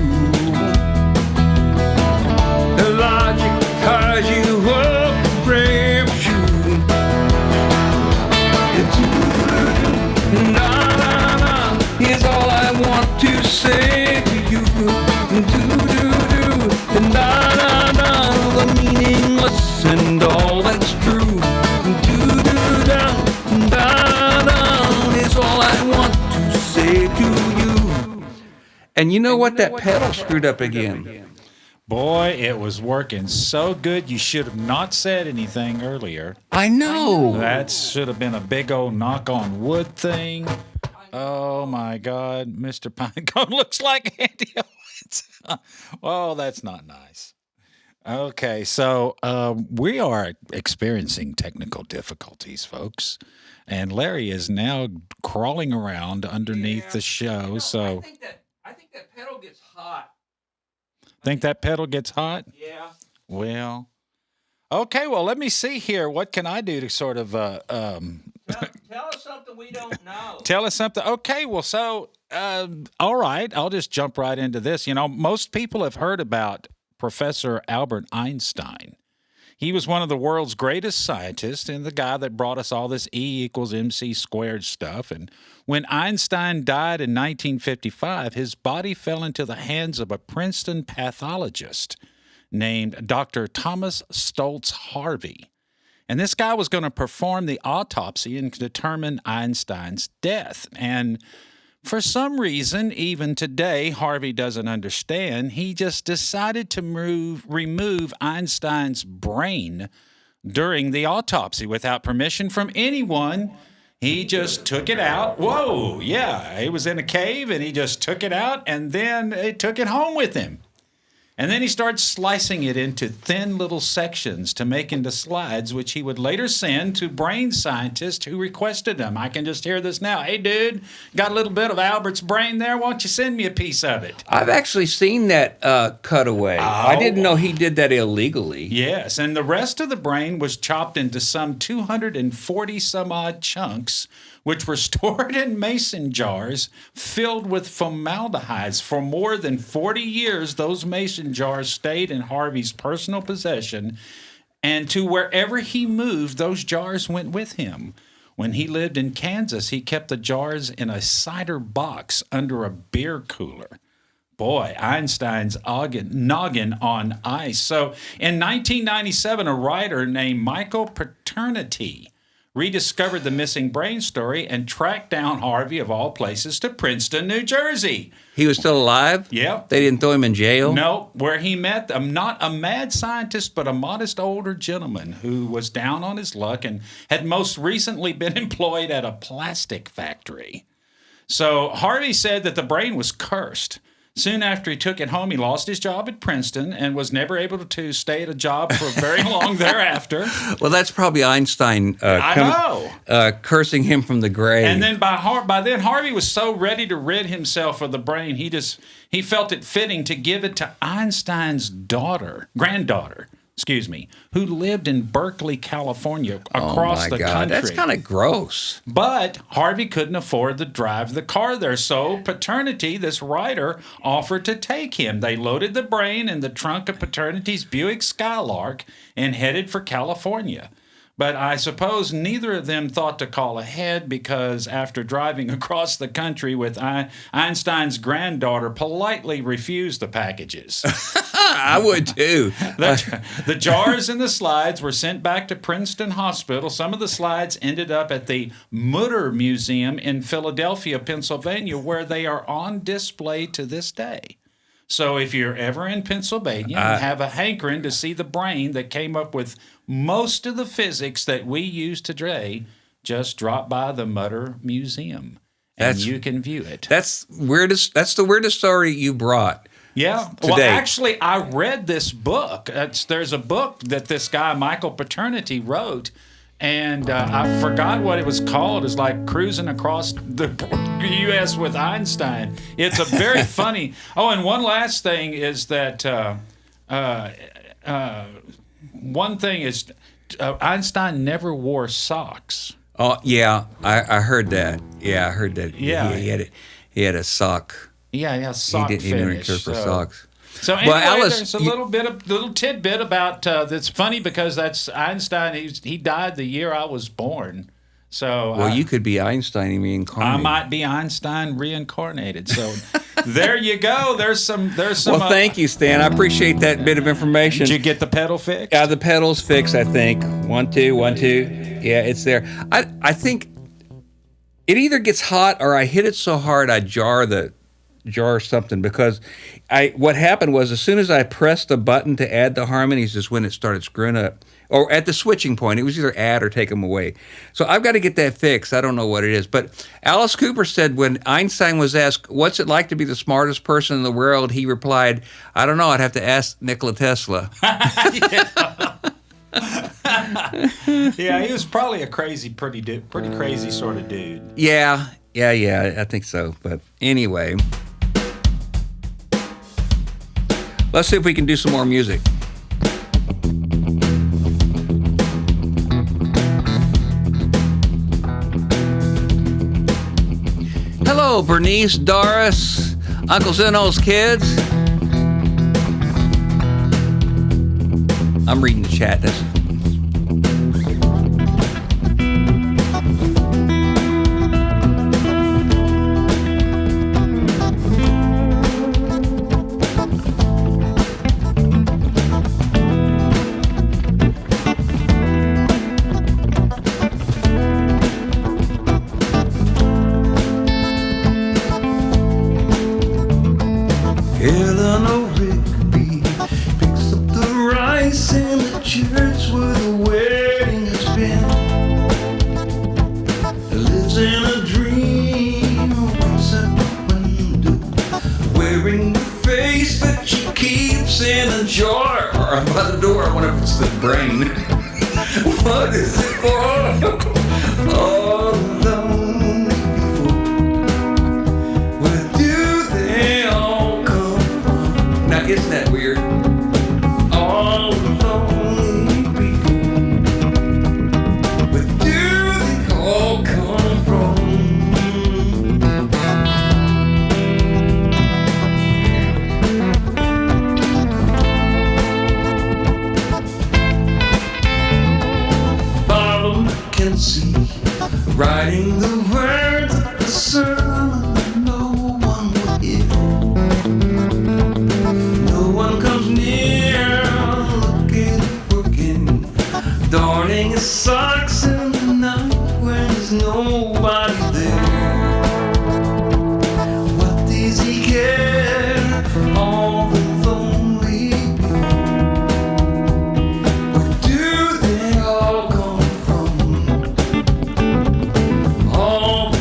[SPEAKER 3] their logic ties you up and rapes you. It's na-na-na is all I want to say to you. Do-do-do, na-na-na, the meaningless and all that's true. Do-do-da, da-da is all I want to say to you.
[SPEAKER 1] And you know what? That pedal screwed up again.
[SPEAKER 2] Boy, it was working so good. You should have not said anything earlier.
[SPEAKER 1] I know.
[SPEAKER 2] That should have been a big old knock on wood thing. Oh my God, Mr. Pinecone looks like Andy Owens. Oh, that's not nice. Okay, so we are experiencing technical difficulties, folks, and Larry is now crawling around underneath the show. So
[SPEAKER 1] I think that pedal gets hot.
[SPEAKER 2] think that pedal gets hot?
[SPEAKER 1] Yeah.
[SPEAKER 2] Well, okay. Well, let me see here. What can I do to sort of
[SPEAKER 1] Tell us something we don't know.
[SPEAKER 2] tell us something? Okay. Well, so all right. I'll just jump right into this. You know, most people have heard about Professor Albert Einstein. He was one of the world's greatest scientists and the guy that brought us all this E equals MC squared stuff. And when Einstein died in 1955, his body fell into the hands of a Princeton pathologist named Dr. Thomas Stoltz Harvey. And this guy was going to perform the autopsy and determine Einstein's death. And for some reason, even today, Harvey doesn't understand. He just decided to remove Einstein's brain during the autopsy without permission from anyone. He just took it out. Whoa, yeah, he was in a cave and he just took it out and then he took it home with him. And then he started slicing it into thin little sections to make into slides, which he would later send to brain scientists who requested them. I can just hear this now. Hey, dude, got a little bit of Albert's brain there? Why don't you send me a piece of it?
[SPEAKER 1] I've actually seen that cutaway. I didn't know he did that illegally.
[SPEAKER 2] Yes, and the rest of the brain was chopped into some 240 some odd chunks, which were stored in mason jars filled with formaldehydes. For more than 40 years, those mason jars stayed in Harvey's personal possession, and to wherever he moved, those jars went with him. When he lived in Kansas, he kept the jars in a cider box under a beer cooler. Boy, Einstein's noggin on ice. So in 1997, a writer named Michael Paternity rediscovered the missing brain story and tracked down Harvey, of all places, to Princeton, New Jersey.
[SPEAKER 1] He was still alive?
[SPEAKER 2] Yep.
[SPEAKER 1] They didn't throw him in jail?
[SPEAKER 2] No, where he met not a mad scientist, but a modest older gentleman who was down on his luck and had most recently been employed at a plastic factory. So Harvey said that the brain was cursed. Soon after he took it home, he lost his job at Princeton and was never able to stay at a job for very long thereafter.
[SPEAKER 1] Well, that's probably Einstein cursing him from the grave.
[SPEAKER 2] And then by then, Harvey was so ready to rid himself of the brain, he felt it fitting to give it to Einstein's granddaughter, who lived in Berkeley, California, across the country.
[SPEAKER 1] That's kind of gross.
[SPEAKER 2] But Harvey couldn't afford to drive the car there, so Paternity, this writer, offered to take him. They loaded the brain in the trunk of Paternity's Buick Skylark and headed for California. But I suppose neither of them thought to call ahead, because after driving across the country with Einstein's granddaughter politely refused the packages.
[SPEAKER 1] I would too.
[SPEAKER 2] The jars and the slides were sent back to Princeton Hospital. Some of the slides ended up at the Mutter Museum in Philadelphia, Pennsylvania, where they are on display to this day. So if you're ever in Pennsylvania and have a hankering to see the brain that came up with most of the physics that we use today, just drop by the Mutter Museum and you can view it.
[SPEAKER 1] That's the weirdest story you brought.
[SPEAKER 2] Yeah.
[SPEAKER 1] Today.
[SPEAKER 2] Well, actually, I read this book. There's a book that this guy, Michael Paternity, wrote, and I forgot what it was called. It's like Cruising Across the U.S. with Einstein. It's a very funny... Oh, and one last thing is that... one thing is Einstein never wore socks.
[SPEAKER 1] Oh, yeah. I heard that. Yeah, I heard that.
[SPEAKER 2] Yeah.
[SPEAKER 1] He had a sock.
[SPEAKER 2] Yeah, sock finish.
[SPEAKER 1] He didn't care for socks.
[SPEAKER 2] So anyway, there's a little tidbit about that's funny, because that's Einstein. He died the year I was born. So
[SPEAKER 1] you could be Einstein reincarnated.
[SPEAKER 2] I might be Einstein reincarnated. So there you go. There's some.
[SPEAKER 1] Well, thank you, Stan. I appreciate that bit of information.
[SPEAKER 2] Did you get the pedal fixed?
[SPEAKER 1] Yeah, the pedal's fixed. I think 1 2 1 2. Yeah, it's there. I think it either gets hot or I hit it so hard I jar the jar something, because what happened was, as soon as I pressed the button to add the harmonies is when it started screwing up. Or at the switching point, it was either add or take them away. So I've got to get that fixed. I don't know what it is. But Alice Cooper said when Einstein was asked, what's it like to be the smartest person in the world? He replied, I don't know. I'd have to ask Nikola Tesla.
[SPEAKER 2] Yeah, he was probably a pretty crazy sort of dude.
[SPEAKER 1] Yeah, I think so. But anyway, let's see if we can do some more music. Hello, Bernice, Doris, Uncle Zeno's kids. I'm reading the chat.
[SPEAKER 3] Eleanor Rigby picks up the rice in the church where the wedding has been. Lives in a dream, looks at the window, wearing the face that she keeps in a jar. Or by the door, I wonder if it's the brain. What is it for? All alone people. Where do they all come from? Now, isn't that weird? All lonely people. Where do they all come from? Follow Mackenzie, writing the words of the sermon that no one will hear. No one comes near, looking, working, darning his socks in the night when there's nobody there. What does he care? All the lonely people. Where do they all come from? All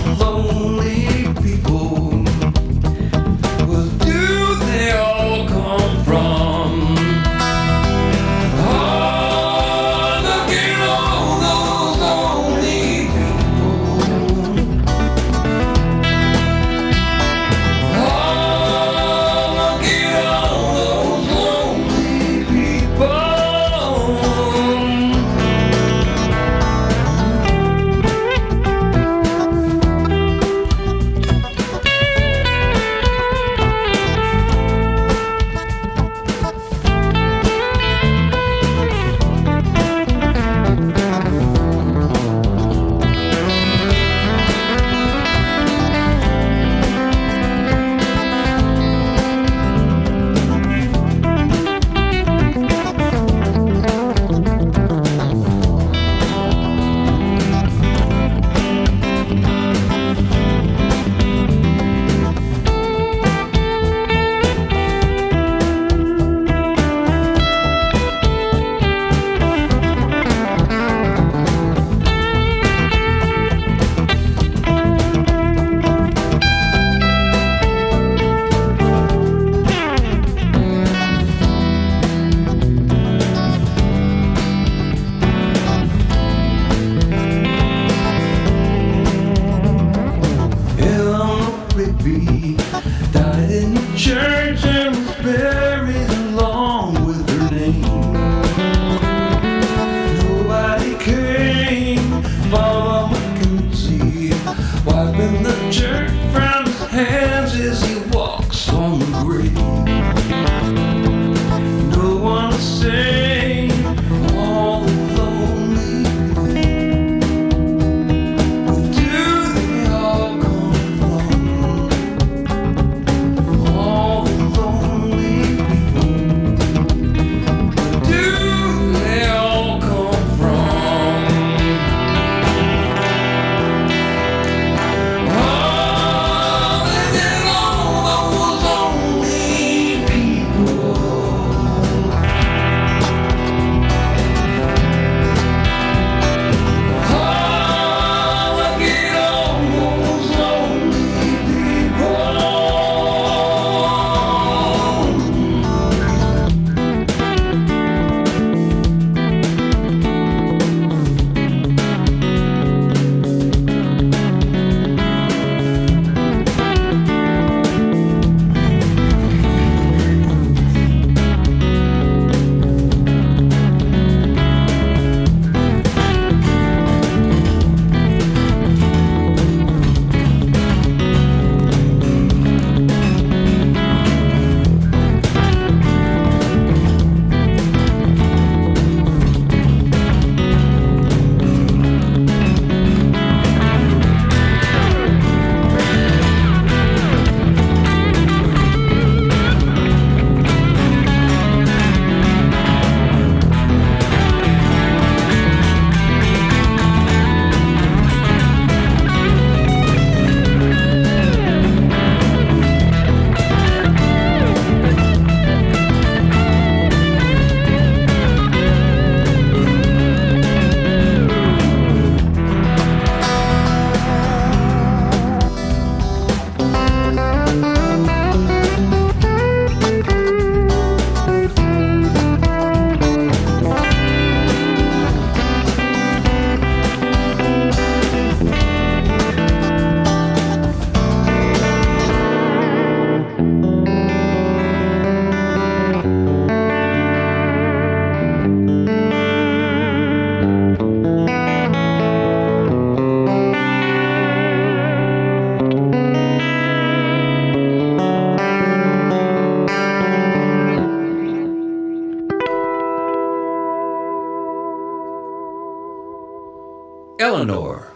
[SPEAKER 1] Eleanor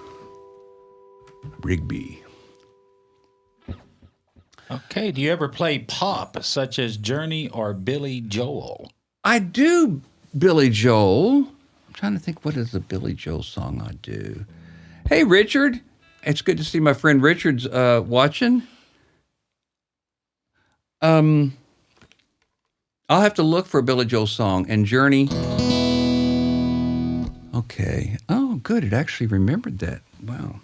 [SPEAKER 1] Rigby.
[SPEAKER 2] Okay. Do you ever play pop, such as Journey or Billy Joel?
[SPEAKER 1] I do Billy Joel. I'm trying to think, what is the Billy Joel song I do? Hey, Richard. It's good to see my friend Richard's watching. I'll have to look for a Billy Joel song. And Journey. Okay. Oh, good. It actually remembered that. Wow.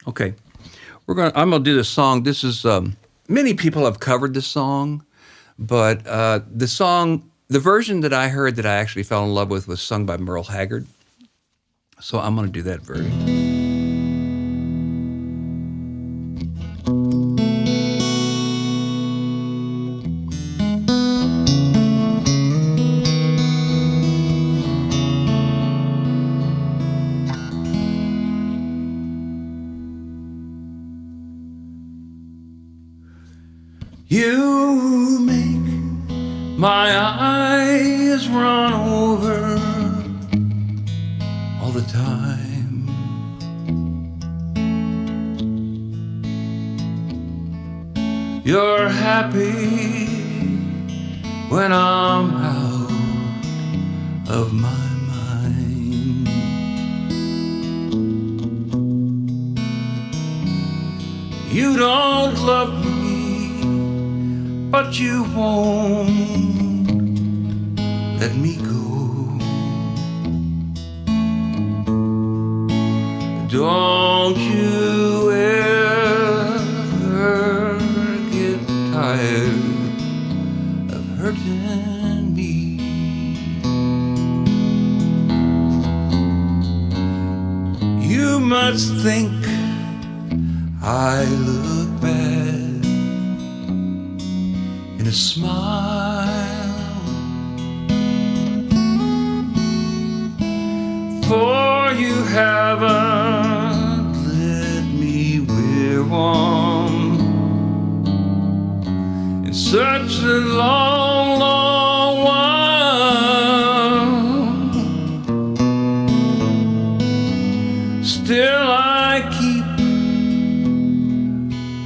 [SPEAKER 1] Okay. I'm gonna do this song. This is many people have covered this song, but the version that I heard that I actually fell in love with was sung by Merle Haggard. So I'm gonna do that version.
[SPEAKER 3] You make my eyes run over all the time. You're happy when I'm out of my mind. You don't love me, but you won't let me go. Don't you ever get tired of hurting me. You must think I look bad in a smile, for you haven't let me wear one in such a long, long while. Still I keep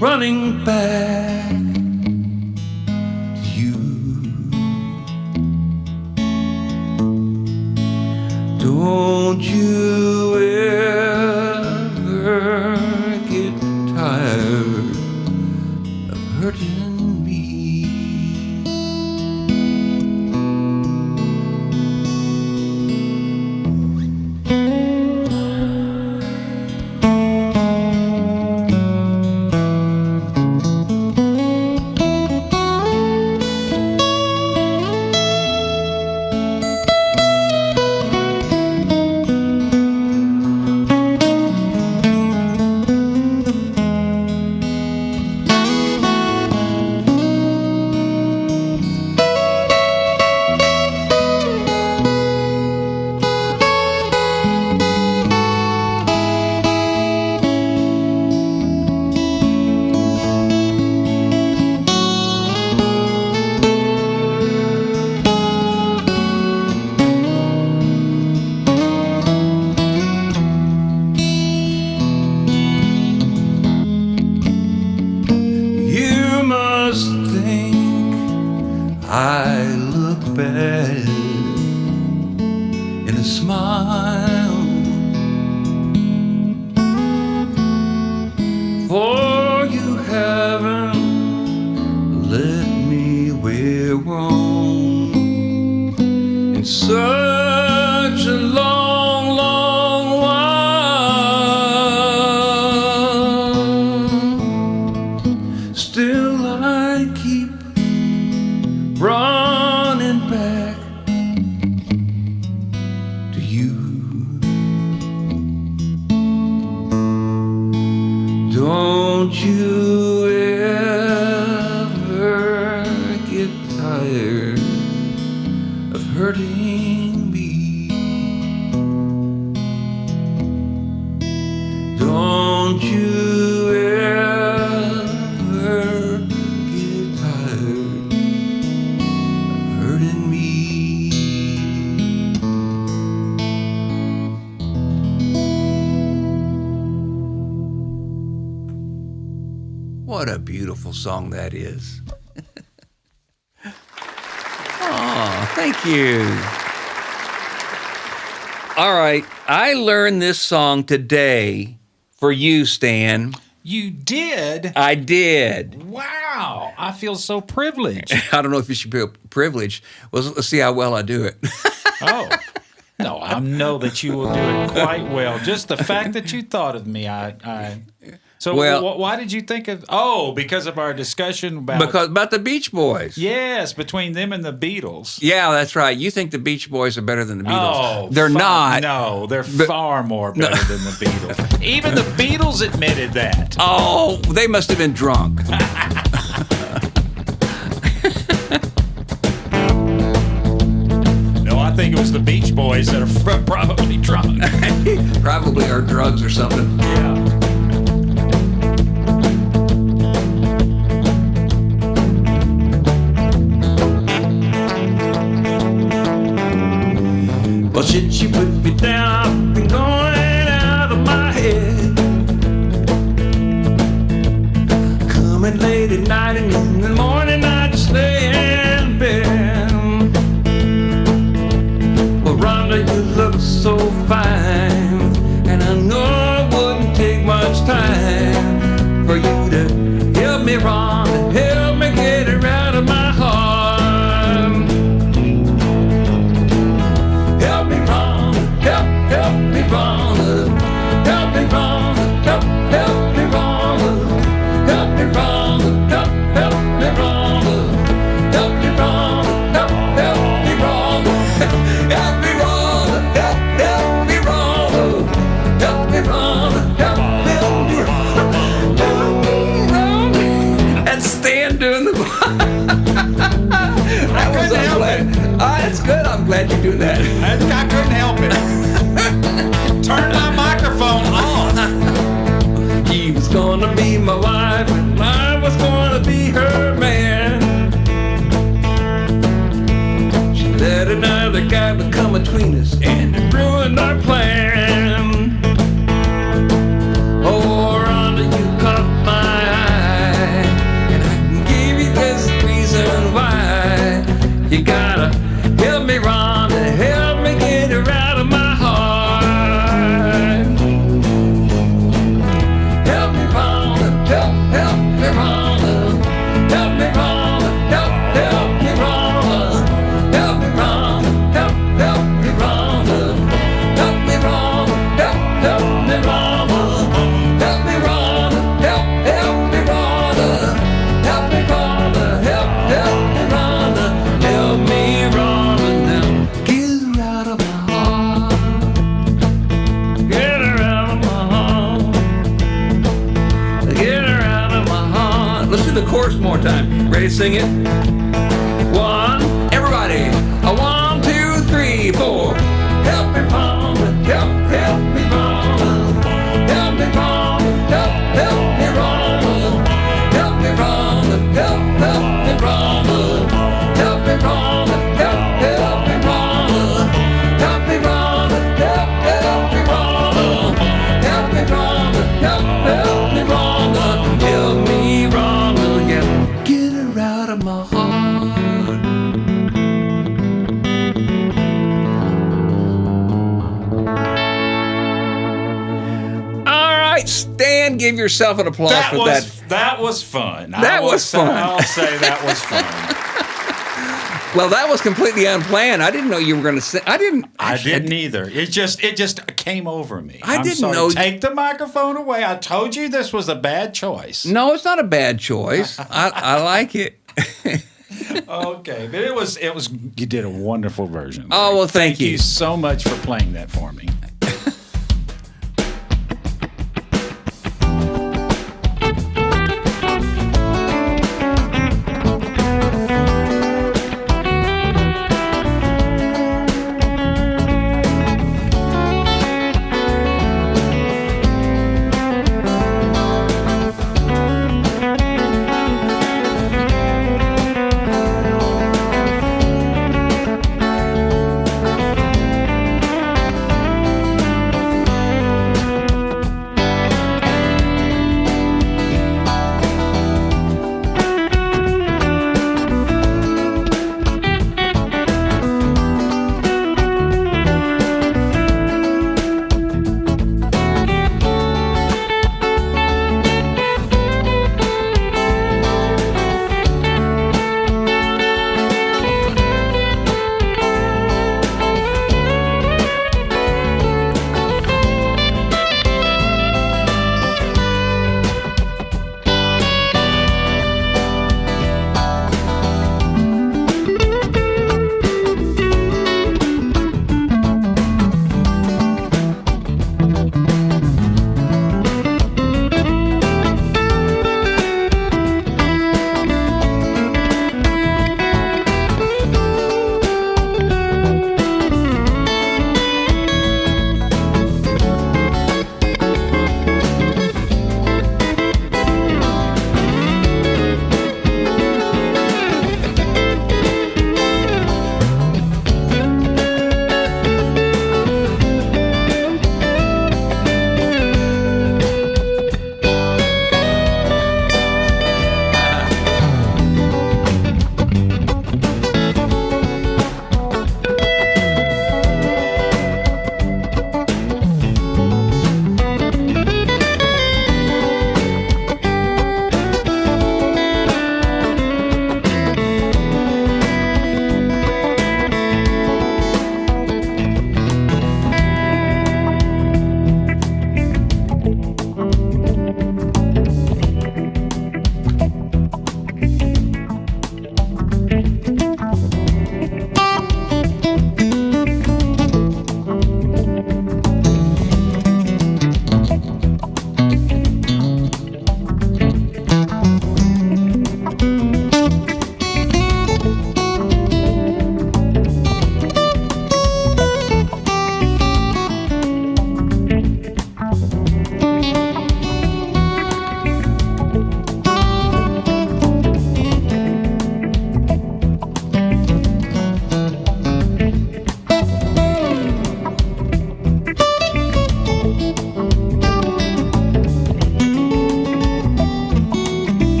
[SPEAKER 3] running back. Don't you ever get tired of hurting me. I look bad in a smile, for you haven't let me wear wrong in such a long, long while. Still I keep running back to you. Don't you ever get tired of hurting me. Don't you ever get tired hurting me.
[SPEAKER 1] What a beautiful song that is. Oh, thank you. All right. I learned this song today for you, Stan.
[SPEAKER 2] You did?
[SPEAKER 1] I did.
[SPEAKER 2] Wow. I feel so privileged.
[SPEAKER 1] I don't know if you should feel privileged. Well, let's see how well I do it.
[SPEAKER 2] Oh. No, I know that you will do it quite well. Just the fact that you thought of me, So why did you think of? Oh, because of our discussion
[SPEAKER 1] about the Beach Boys.
[SPEAKER 2] Yes, between them and the Beatles.
[SPEAKER 1] Yeah, that's right. You think the Beach Boys are better than the Beatles?
[SPEAKER 2] Oh,
[SPEAKER 1] they're not.
[SPEAKER 2] No, they're far more better than the Beatles. Even the Beatles admitted that.
[SPEAKER 1] Oh, they must have been drunk.
[SPEAKER 2] No, I think it was the Beach Boys that are probably drunk.
[SPEAKER 1] Probably are drugs or something.
[SPEAKER 2] Yeah.
[SPEAKER 3] Well, since you put me down, I've been going out of my head. Coming late at night and in the morning I just lay in bed. Well, Rhonda, you look so fine, and I know it wouldn't take much time for you to help me, Rhonda, help me get her out of my heart. Help me, Rhonda, help me, Rhonda, help me, Rhonda, help me, Rhonda, help me, Rhonda, help me, Rhonda, help me, Rhonda, help me, Rhonda, help me, Rhonda, help me, Rhonda, help me, Rhonda, help me, Rhonda. That's Stan doing the.
[SPEAKER 2] I couldn't help it.
[SPEAKER 1] That's good. I'm glad you're doing that.
[SPEAKER 2] I couldn't help it. Turn my microphone off.
[SPEAKER 3] He was gonna be my wife, and I was gonna be her man. She let another guy come between us, and it ruined our plan. Oh, Rhonda, you caught my eye, and I can give you this reason why. You gotta help me, Rhonda, help me get her out of my heart. Help me, Rhonda, help me, Rhonda, help me, Rhonda, help me, Rhonda, help me, Rhonda, help me, Rhonda, help me, Rhonda, help me, Rhonda, help me, Rhonda, help me, Rhonda, help me, Rhonda, help me, Rhonda, help me, Rhonda, now get her out of my heart, get her out of my heart, get her out of my heart. Let's do the chorus more time. Ready to sing it? One, everybody. A 1, 2, 3, 4. Help me, Rhonda, help me, Rhonda, help me, Rhonda, help me, Rhonda, help me, Rhonda, help me, Rhonda, help me, Rhonda, help me, Rhonda, help me, Rhonda, help me, Rhonda, help me, Rhonda, help me, Rhonda, help me, Rhonda, yeah, get her out of my heart.
[SPEAKER 1] All right, Stan, give yourself an applause for that.
[SPEAKER 2] That was fun.
[SPEAKER 1] That was fun.
[SPEAKER 2] I'll say that was fun.
[SPEAKER 1] Well, that was completely unplanned. I didn't know you were going to sing. I didn't
[SPEAKER 2] either. It just came over me.
[SPEAKER 1] I
[SPEAKER 2] I'm
[SPEAKER 1] didn't
[SPEAKER 2] sorry.
[SPEAKER 1] know-
[SPEAKER 2] Take the microphone away. I told you this was a bad choice.
[SPEAKER 1] No, it's not a bad choice. I like it.
[SPEAKER 2] Okay, but it was. You did a wonderful version.
[SPEAKER 1] Oh, well, thank
[SPEAKER 2] Thank
[SPEAKER 1] you.
[SPEAKER 2] you so much for playing that for me.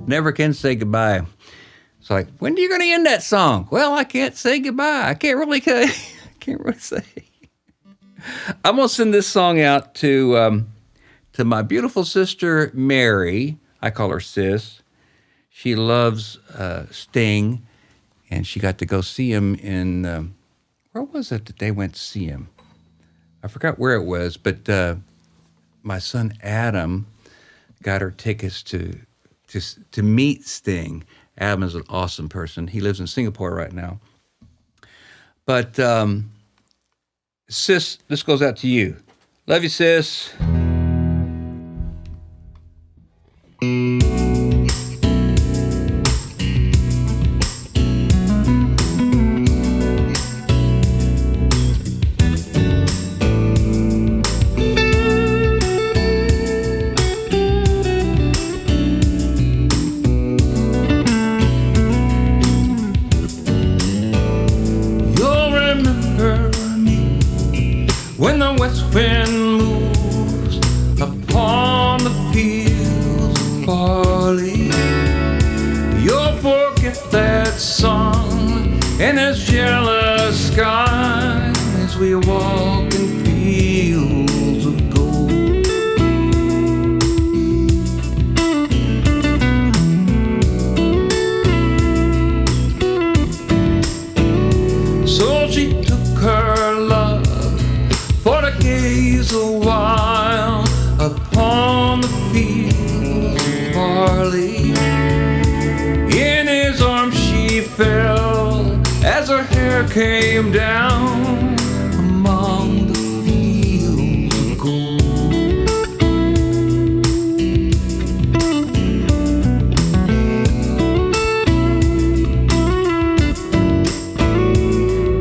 [SPEAKER 1] Never can say goodbye. It's like, when are you going to end that song? Well, I can't say goodbye. I can't really say. I'm going to send this song out to my beautiful sister, Mary. I call her Sis. She loves Sting, and she got to go see him in, where was it that they went to see him? I forgot where it was, but my son Adam got her tickets to meet Sting. Adam is an awesome person. He lives in Singapore right now. But Sis, this goes out to you. Love you, Sis.
[SPEAKER 3] When the west wind moves upon the fields of barley, you'll forget that song and its jealous sky as we walk in fields of gold. So she took her love for to gaze a while upon the fields of barley. In his arms she fell as her hair came down among the fields of gold.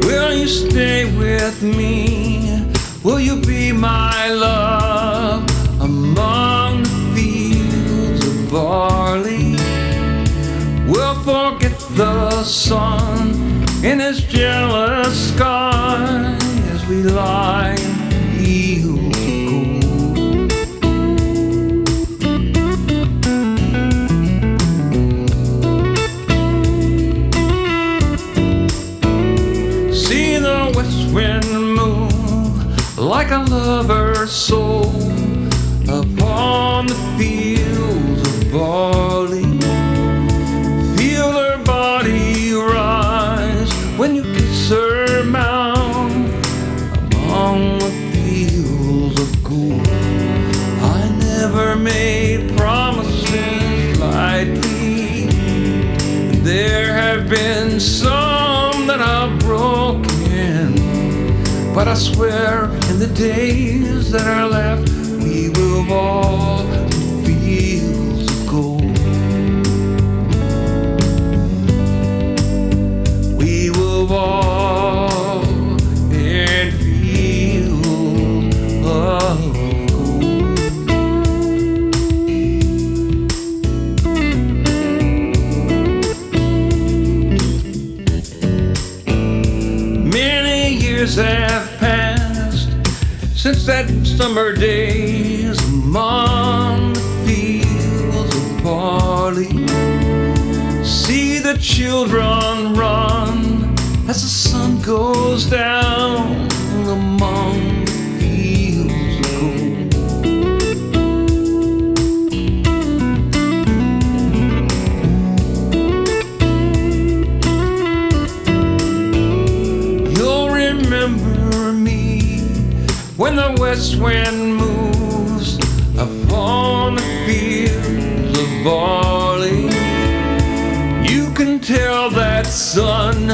[SPEAKER 3] Will you stay with me? Will you be my love among the fields of barley? We'll forget the sun in his jealous sky as we lie in fields of gold. See the west wind like a lover's soul upon the fields of barley. Feel her body rise when you kiss her mouth among the fields of gold. I never made promises lightly. There have been some that I've broken, but I swear in the days that are left, we will walk in fields of gold. We will walk in fields of gold. Many years have passed since that summer days among the fields of barley. See the children run as the sun goes down among the fields of gold. You'll remember me when the west wind moves upon the fields of barley. You can tell that sun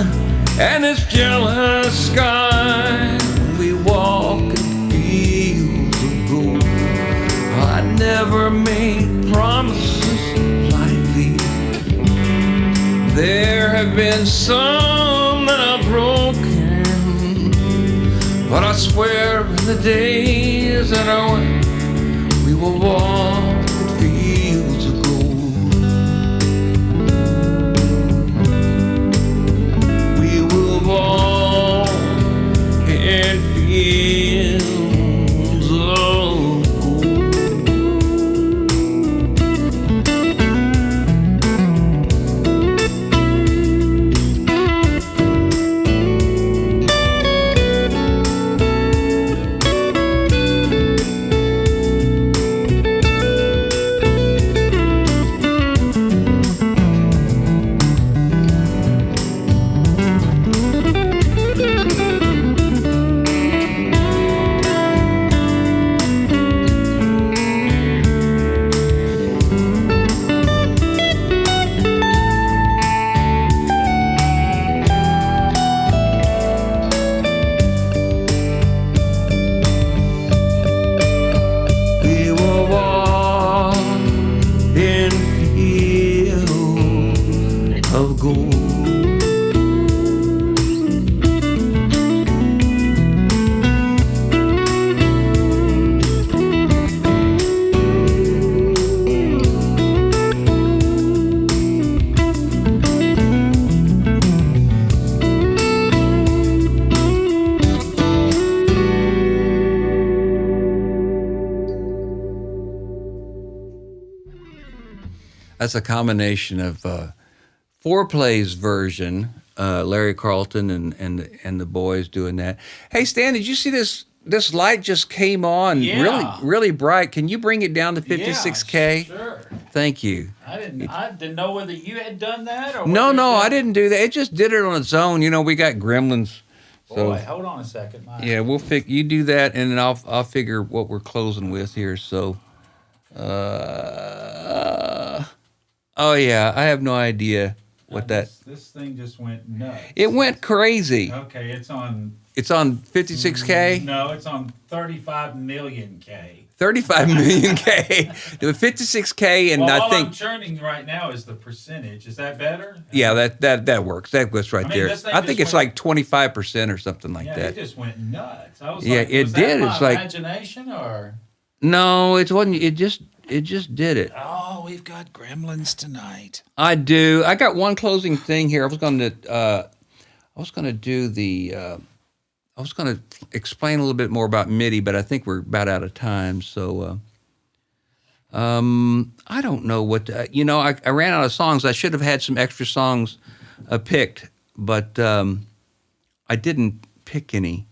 [SPEAKER 3] and its jealous sky when we walk in fields of gold. I never made promises lightly. There have been some that I've broken, but I swear in the days that are when we will walk in fields of gold. We will walk in fields of gold.
[SPEAKER 1] That's a combination of Foreplay's version, Larry Carlton and the boys doing that. Hey, Stan, did you see this? This light just came on, really bright. Can you bring it down to 56K?
[SPEAKER 2] Yeah, sure.
[SPEAKER 1] Thank you.
[SPEAKER 2] I didn't know whether you had done that or
[SPEAKER 1] No, I didn't do that. It just did it on its own. You know, we got gremlins. So,
[SPEAKER 2] boy, hold on a second.
[SPEAKER 1] Yeah, we'll you do that, and then I'll figure what we're closing with here. So, oh yeah, I have no idea what
[SPEAKER 2] this thing just went nuts.
[SPEAKER 1] It went crazy.
[SPEAKER 2] Okay, it's on.
[SPEAKER 1] It's on 56K.
[SPEAKER 2] No, it's on 35 million K.
[SPEAKER 1] 35 million K. The 56K, and I think
[SPEAKER 2] all I'm churning right now is the percentage. Is that better?
[SPEAKER 1] Yeah, that works. That goes right there. I think it's like 25% or something like that.
[SPEAKER 2] Yeah, it just went nuts. I was
[SPEAKER 1] yeah,
[SPEAKER 2] like,
[SPEAKER 1] it
[SPEAKER 2] was
[SPEAKER 1] did.
[SPEAKER 2] That
[SPEAKER 1] it's
[SPEAKER 2] my
[SPEAKER 1] like
[SPEAKER 2] imagination or.
[SPEAKER 1] No, it wasn't. It just did it.
[SPEAKER 2] Oh, we've got gremlins tonight.
[SPEAKER 1] I do. I got one closing thing here. I was going to explain a little bit more about MIDI, but I think we're about out of time. So, I don't know what I ran out of songs. I should have had some extra songs picked, but I didn't pick any.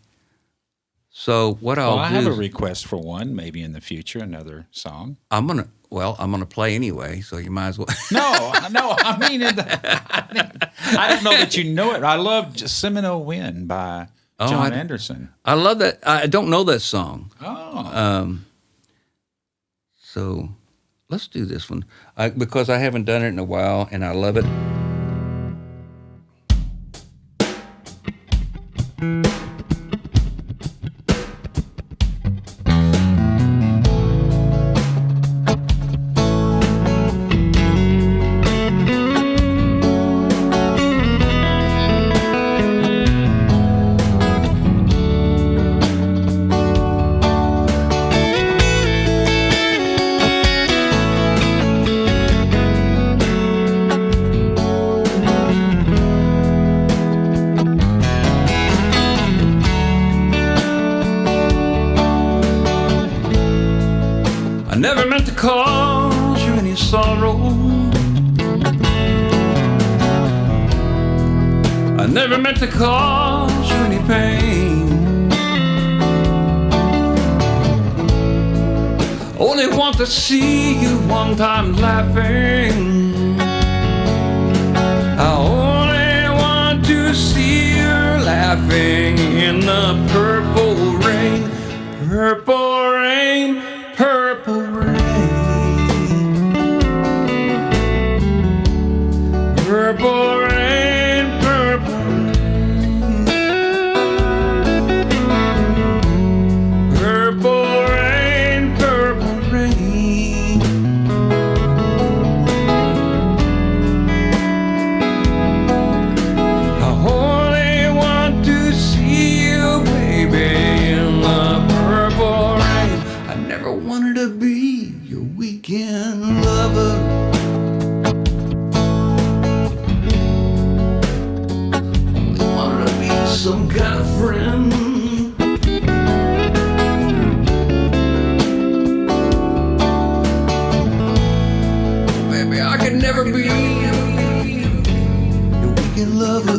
[SPEAKER 1] So what I'll do?
[SPEAKER 2] I have a request for one. Maybe in the future, another song.
[SPEAKER 1] I'm gonna play anyway. So you might as well.
[SPEAKER 2] No. I mean, I don't know that you know it. I love Seminole Wind by John Anderson.
[SPEAKER 1] I love that. I don't know that song.
[SPEAKER 2] Oh.
[SPEAKER 1] So let's do this one because I haven't done it in a while, and I love it.
[SPEAKER 3] Never meant to cause you any sorrow. I never meant to cause you any pain. Only want to see you one time laughing. I only want to see you laughing in the purple rain. Purple rain. Purple rain, purple rain, purple rain, purple rain, purple rain. I only want to see you, baby, in the purple rain. I never wanted to be your weekend lover. Only wanted to be some kind of friend. Baby, I could never be your weekend lover.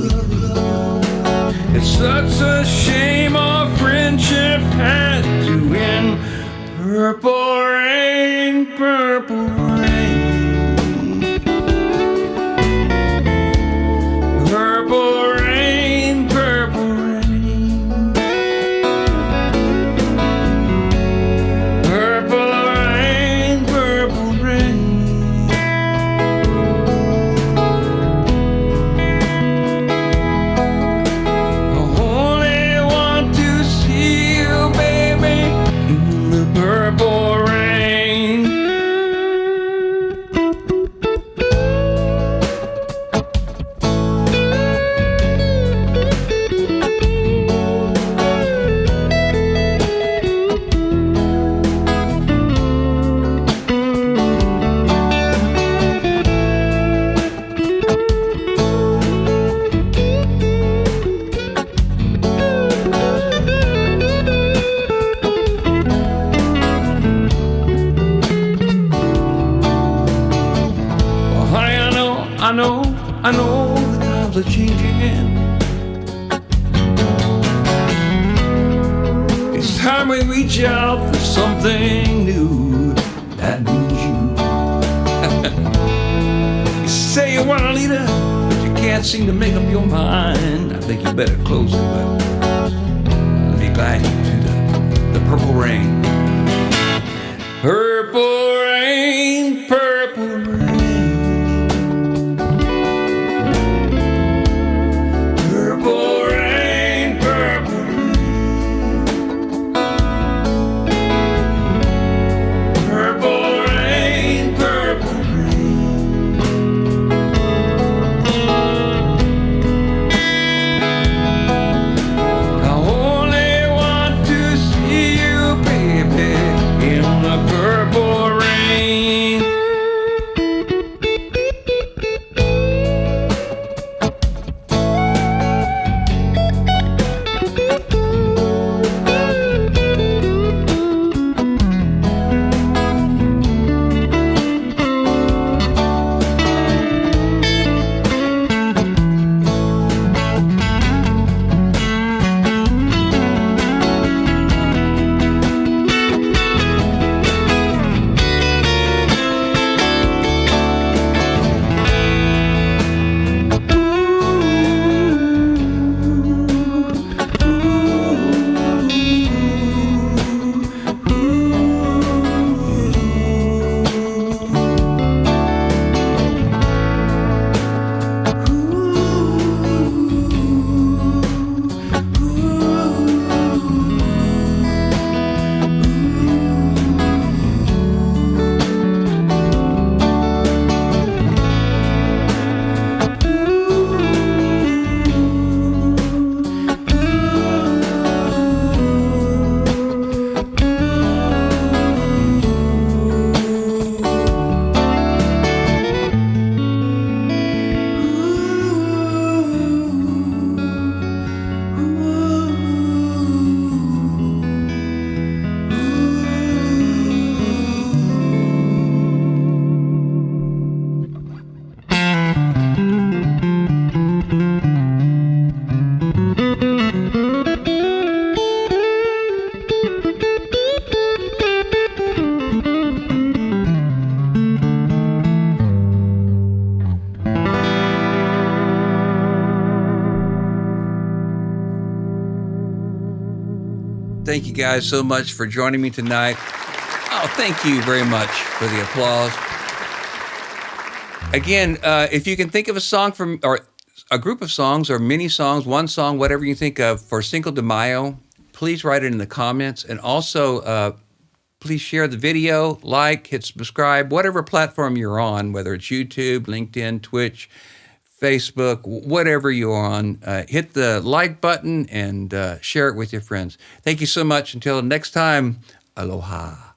[SPEAKER 3] It's such a shame our friendship had to end. Purple rain, purple rain, purple rain, purple rain, purple rain, purple rain. I only want to see you, baby, in the purple rain. know the times are changing. It's time we reach out for something new. That means you. You say you want a leader, but you can't seem to make up your mind. I think you better close it well. Let me guide you to the purple rain. Purple rain, purple rain. Purple rain, purple rain. Purple rain, purple rain. I only want to see you, baby, in the purple rain.
[SPEAKER 1] Thank you guys so much for joining me tonight. Oh, thank you very much for the applause. Again, if you can think of a song from, or a group of songs or mini songs, one song, whatever you think of for Cinco de Mayo, please write it in the comments. And also, please share the video, like, hit subscribe, whatever platform you're on, whether it's YouTube, LinkedIn, Twitch, Facebook, whatever you're on, hit the like button and share it with your friends. Thank you so much. Until next time, aloha.